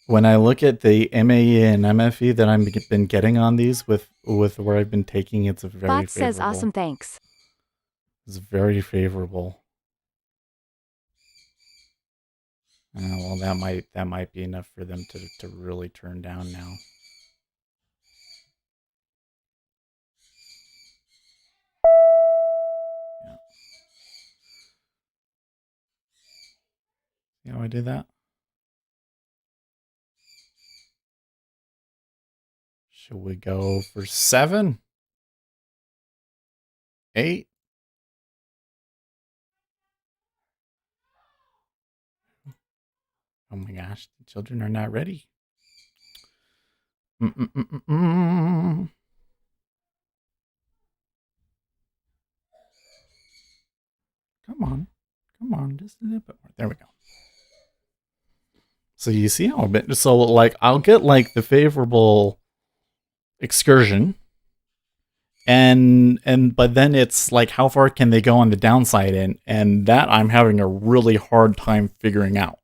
When I look at the MAE and MFE that I've been getting on these with where I've been taking, it's a very Bots says favorable. awesome, thanks. It's very favorable. Well, that might be enough for them to really turn down now. Yeah. See how I did that? Should we go for 7? 8? Oh my gosh, the children are not ready. Mm-mm-mm-mm. Come on, just a little bit more. There we go. So you see how a bit. So like I'll get like the favorable excursion, and but then it's like how far can they go on the downside, and that I'm having a really hard time figuring out.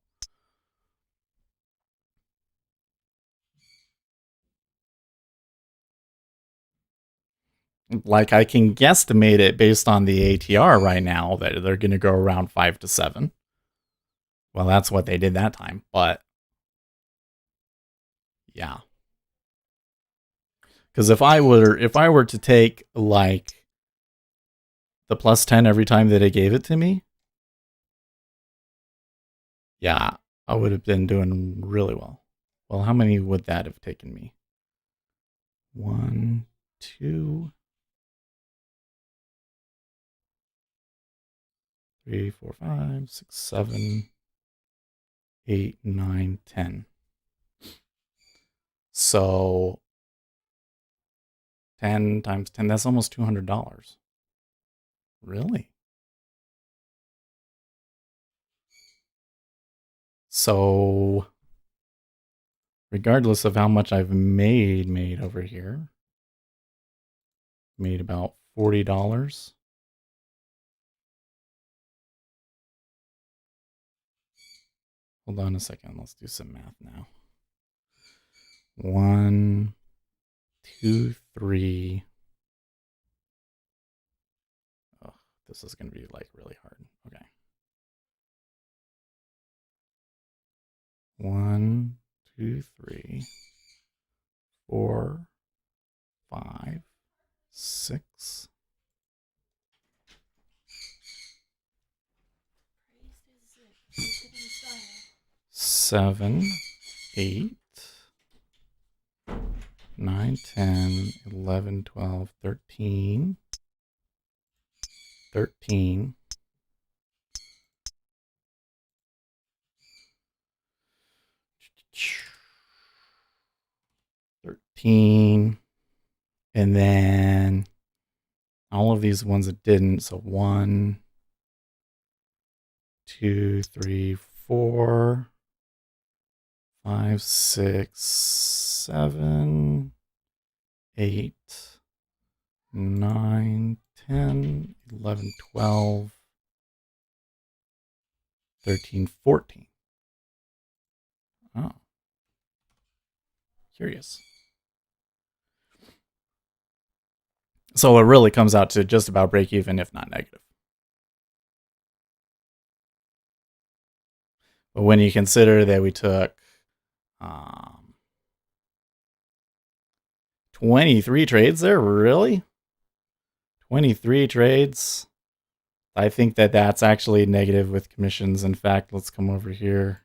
Like I can guesstimate it based on the ATR right now that they're going to go around 5 to 7. Well, that's what they did that time, but yeah. Because if I were to take like the plus 10 every time that it gave it to me, yeah, I would have been doing really well. Well, how many would that have taken me? 1, 2, 3, 4, 5, 6, 7, 8, 9, 10. So 10 times 10, that's almost $200. Really? So regardless of how much I've made over here, made about $40. Hold on a second. Let's do some math now. 1, 2, 3. Oh, this is going to be like really hard. Okay. 1, 2, 3, 4, 5, 6. 7, 8, 9, 10, 11, 12, 13, 13, 13, and then all of these ones that didn't. So 1, 2, 3, 4, 5, 6, 7, 8, 9, 10, 11, 12, 13, 14. Oh. Curious. So it really comes out to just about break even, if not negative. But when you consider that we took 23 trades there, really? 23 trades? I think that that's actually negative with commissions. In fact, let's come over here.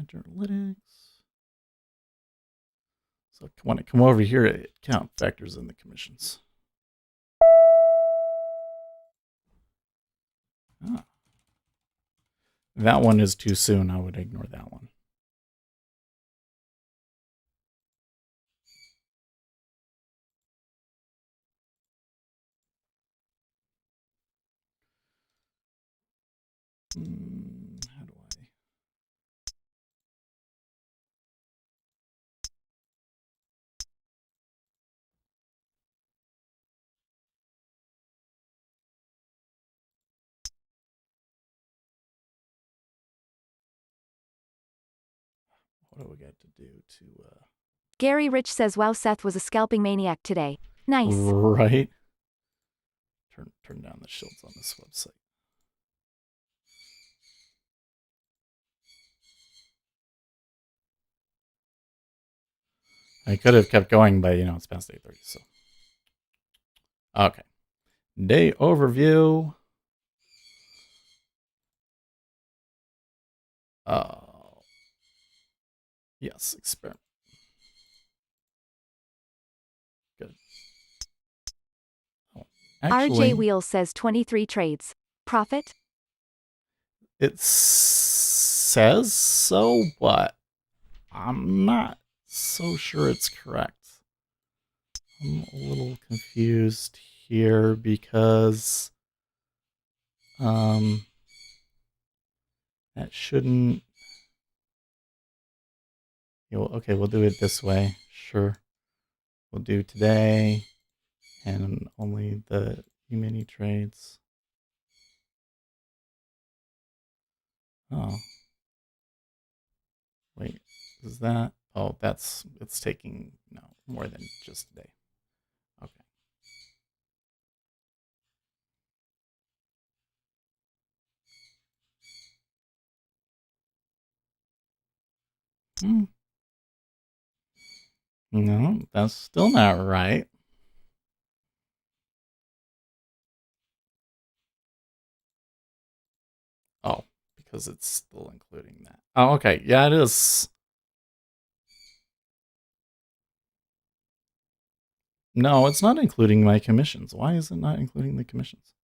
Journalytics. So when I come over here, it count factors in the commissions. Ah. That one is too soon. I would ignore that one. How do I? What do we got to do to? Gary Rich says, wow, Seth was a scalping maniac today. Nice. Right. Turn down the shields on this website. I could have kept going, but it's past 8:30. So, okay. Day overview. Yes, experiment. Good. Oh, actually, RJ Wheels says 23 trades. Profit? It says so, but I'm not so sure it's correct. I'm a little confused here because that shouldn't. Okay, we'll do it this way. Sure. We'll do today and only the E-mini trades. Oh. Wait, is that? Oh, it's taking more than just today. Okay. No, that's still not right. Oh, because it's still including that. Oh, okay. Yeah, it is. No, it's not including my commissions. Why is it not including the commissions?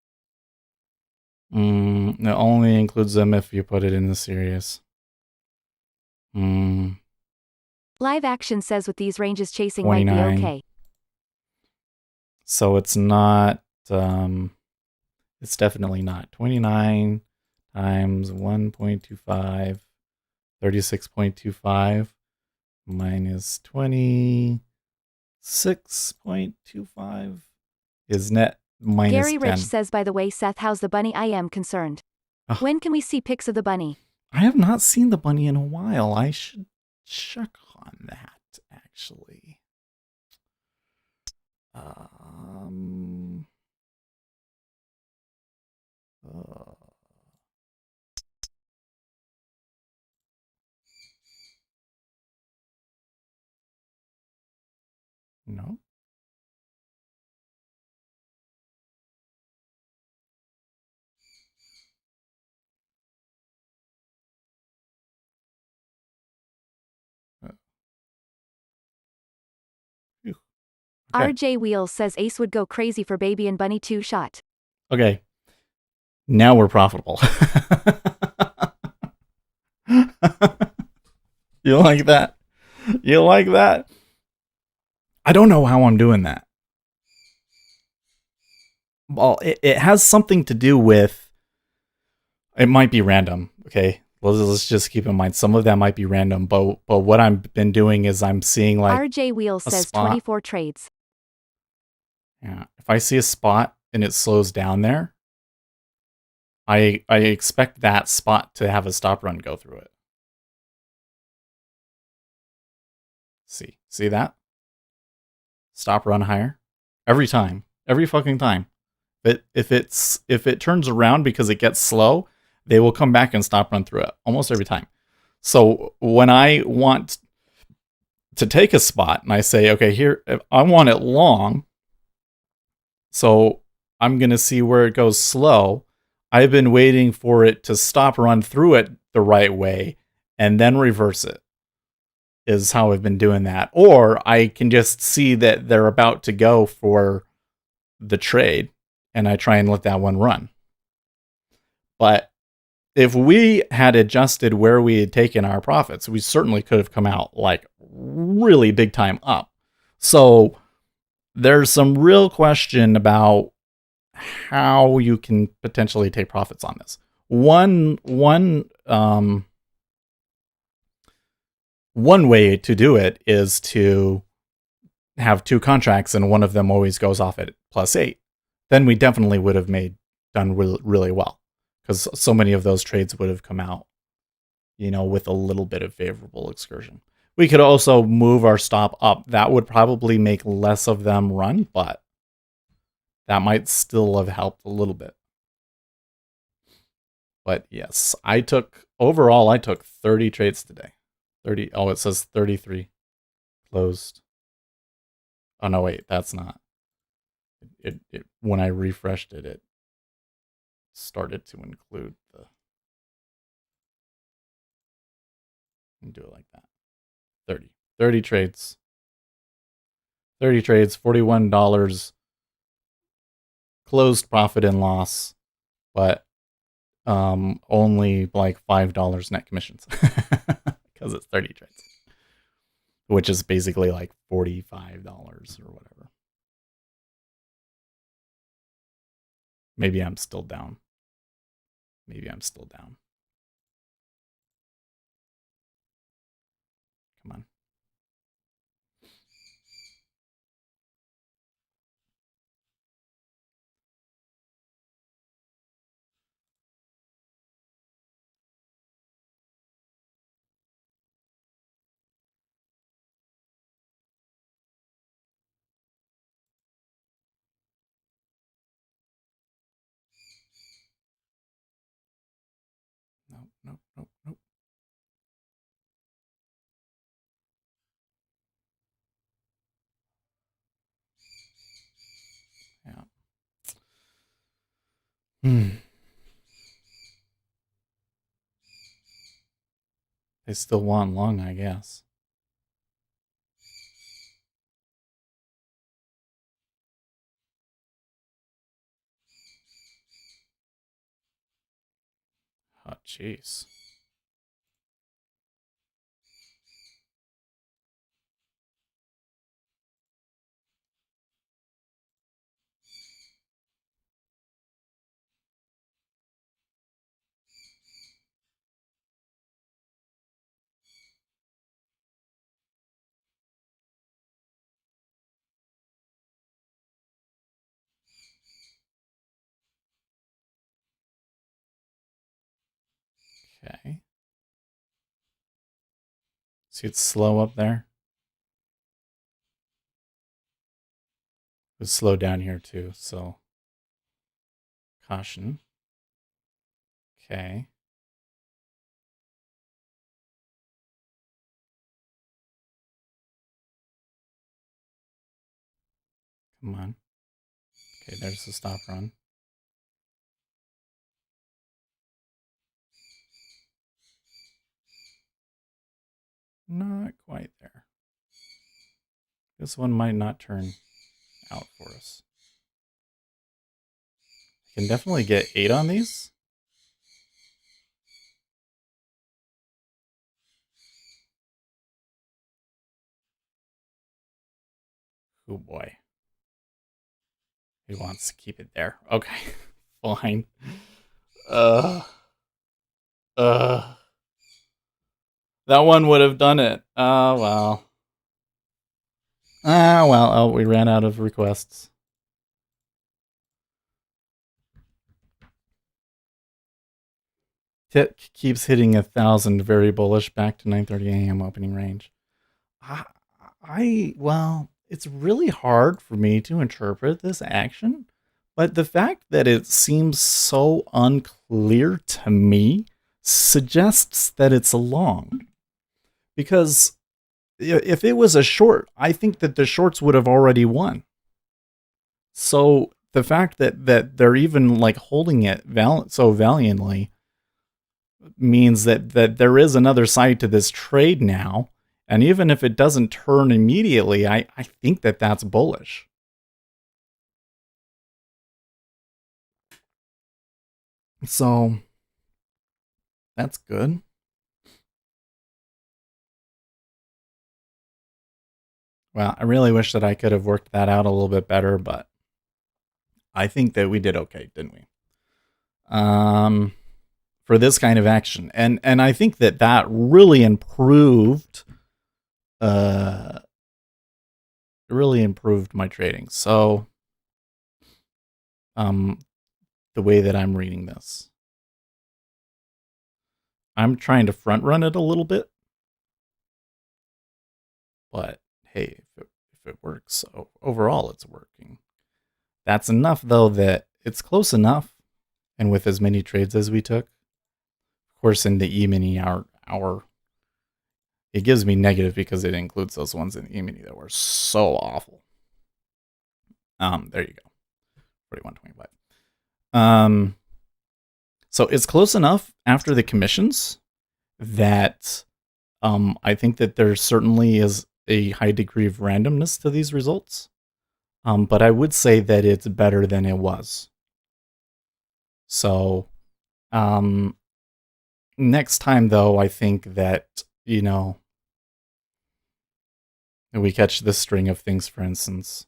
It only includes them if you put it in the series. Live Action says with these ranges chasing might be 29. okay. So it's not, it's definitely not. 29 times 1.25, 36.25 minus 26.25 is net minus Gary 10. Rich says, by the way, Seth, how's the bunny? I am concerned. Ugh. When can we see pics of the bunny? I have not seen the bunny in a while. I should check on that, actually. No. Okay. RJ Wheels says Ace would go crazy for Baby and Bunny 2 shot. Okay. Now we're profitable. You like that? You like that? I don't know how I'm doing that. Well, it has something to do with, it might be random, okay? Well, let's just keep in mind some of that might be random, but what I've been doing is I'm seeing like RJ Wheels says spot. 24 trades. Yeah, if I see a spot and it slows down there, I expect that spot to have a stop run go through it. See that? Stop run higher every time, every fucking time. But if it turns around because it gets slow, they will come back and stop run through it almost every time. So when I want to take a spot and I say, okay, here I want it long, so I'm gonna see where it goes slow. I've been waiting for it to stop run through it the right way and then reverse it. Is how I've been doing that. Or I can just see that they're about to go for the trade and I try and let that one run. But if we had adjusted where we had taken our profits, we certainly could have come out like really big time up. So there's some real question about how you can potentially take profits on this. one way to do it is to have two contracts and one of them always goes off at +8. Then we definitely would have done really well, because so many of those trades would have come out, with a little bit of favorable excursion. We could also move our stop up. That would probably make less of them run, but that might still have helped a little bit. But yes, overall I took 30 trades today. 30. Oh, it says 33 closed. Oh no, wait, that's not. It when I refreshed it, it started to include the. And do it like that. 30 trades. 30 trades, $41 closed profit and loss, but only like $5 net commissions because it's 30 trades, which is basically like $45 or whatever. Maybe I'm still down. Come on. Nope. Yeah. They still want long, I guess. Oh, jeez. Okay. See, it's slow up there. It's slow down here too, so caution. Okay. Come on. Okay, there's the stop run. Not quite there. This one might not turn out for us. I can definitely get 8 on these. Oh boy. He wants to keep it there. Okay. Fine. That one would have done it. Well. Oh, we ran out of requests. Tit keeps hitting 1,000, very bullish, back to 9:30 a.m. opening range. Well, it's really hard for me to interpret this action, but the fact that it seems so unclear to me suggests that it's a long. Because if it was a short, I think that the shorts would have already won. So the fact that they're even like holding it so valiantly means that there is another side to this trade now. And even if it doesn't turn immediately, I think that that's bullish. So that's good. Well, I really wish that I could have worked that out a little bit better, but I think that we did okay, didn't we? for this kind of action. And I think that really improved my trading. So the way that I'm reading this, I'm trying to front run it a little bit. But hey, if it works, so overall it's working. That's enough though that it's close enough, and with as many trades as we took, of course in the E-mini hour, it gives me negative because it includes those ones in the E-mini that were so awful. There you go, 41.25. So it's close enough after the commissions that I think that there certainly is a high degree of randomness to these results. But I would say that it's better than it was. So, next time though, I think that, we catch this string of things, for instance,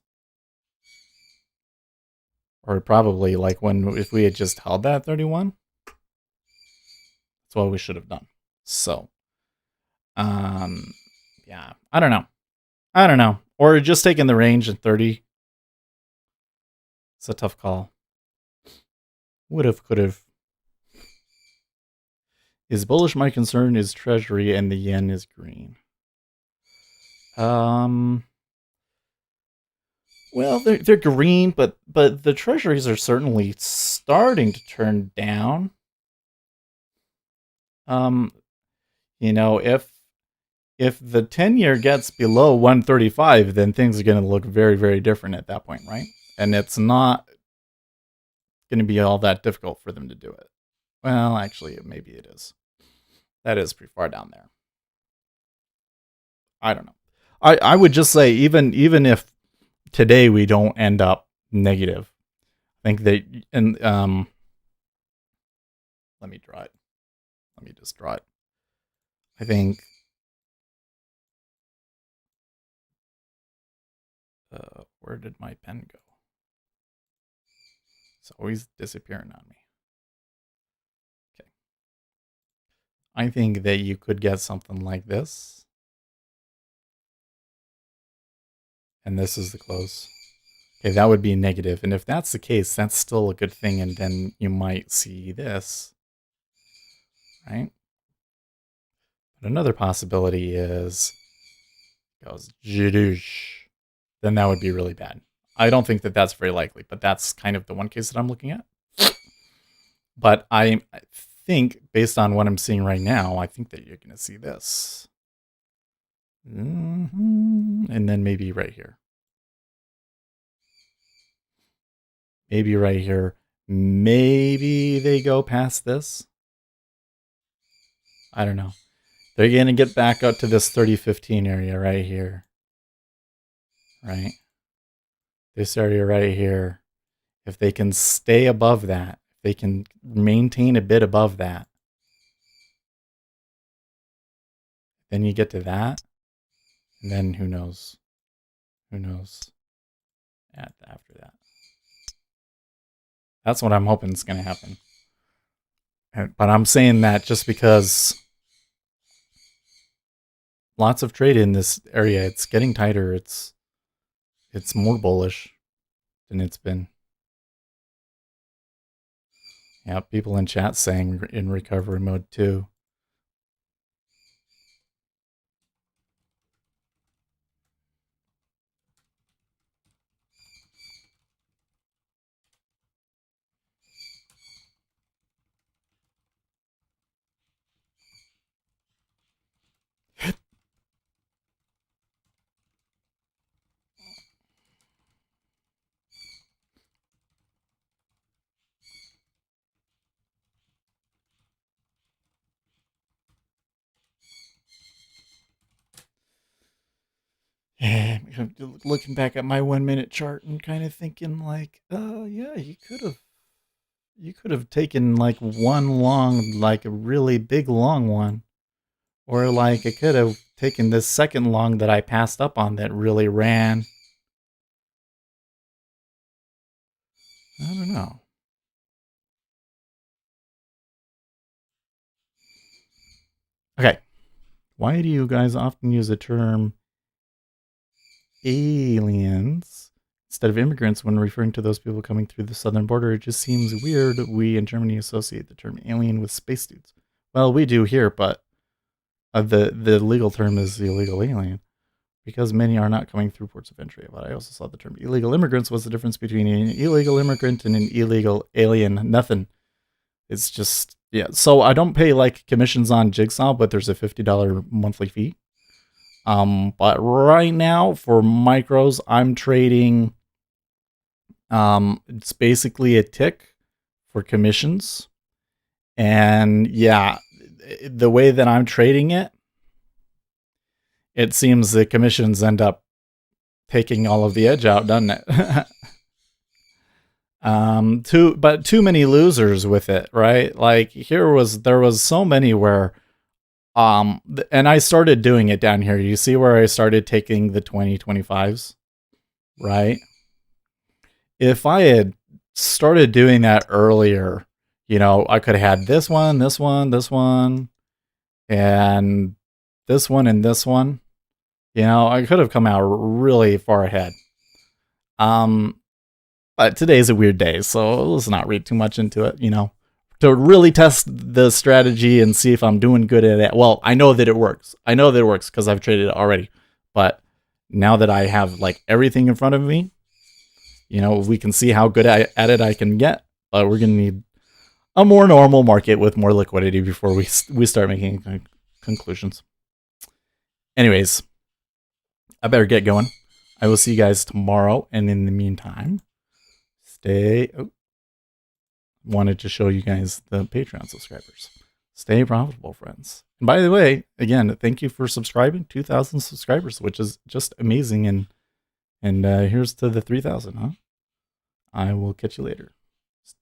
or probably like if we had just held that 31, that's what we should have done. So, yeah, I don't know. Or just taking the range at 30. It's a tough call. Would've, could've. Is bullish my concern is treasury and the yen is green. Well, they're green, but the treasuries are certainly starting to turn down. If the 10-year gets below 135, then things are going to look very, very different at that point, right? And it's not going to be all that difficult for them to do it. Well, actually, maybe it is. That is pretty far down there. I don't know. I would just say even if today we don't end up negative, I think that, and let me draw it. Let me just draw it. I think where did my pen go? It's always disappearing on me. Okay. I think that you could get something like this. And this is the close. Okay, that would be negative. And if that's the case, that's still a good thing. And then you might see this, right? But another possibility is goes jidoosh. Then that would be really bad. I don't think that that's very likely, but that's kind of the one case that I'm looking at. But I think, based on what I'm seeing right now, I think that you're going to see this. And then maybe right here. Maybe right here. Maybe they go past this. I don't know. They're going to get back up to this 30-15 area right here. Right? This area right here. If they can stay above that, if they can maintain a bit above that, then you get to that. And then who knows? Who knows after that? That's what I'm hoping is going to happen. But I'm saying that just because lots of trade in this area. It's getting tighter. It's more bullish than it's been. Yeah, people in chat saying in recovery mode too. Yeah, looking back at my 1 minute chart and kind of thinking like, yeah, you could have taken like one long, like a really big long one, or like I could have taken this second long that I passed up on that really ran. I don't know. Okay. Why do you guys often use the term aliens instead of immigrants when referring to those people coming through the southern border? It just seems weird. We in Germany associate the term alien with space dudes. Well, we do here, but the legal term is illegal alien because many are not coming through ports of entry. But I also saw the term illegal immigrants. What's the difference between an illegal immigrant and an illegal alien? Nothing. It's just, yeah. So I don't pay like commissions on Jigsaw, but there's a $50 monthly fee. But right now for micros, I'm trading. It's basically a tick for commissions. And yeah, the way that I'm trading it, it seems the commissions end up taking all of the edge out, doesn't it? Too many losers with it, right? Like there was so many where, and I started doing it down here. You see where I started taking the 2025s, right? If I had started doing that earlier, I could have had this one, this one, this one, and this one, and this one. I could have come out really far ahead. But today's a weird day, so let's not read too much into it, To really test the strategy and see if I'm doing good at it. Well, I know that it works. I know that it works because I've traded it already. But now that I have like everything in front of me, we can see how good at it I can get. But we're going to need a more normal market with more liquidity before we start making conclusions. Anyways, I better get going. I will see you guys tomorrow. And in the meantime, wanted to show you guys the Patreon subscribers. Stay profitable, friends. And by the way, again, thank you for subscribing. 2,000 subscribers, which is just amazing. And here's to the 3,000, huh? I will catch you later. Stay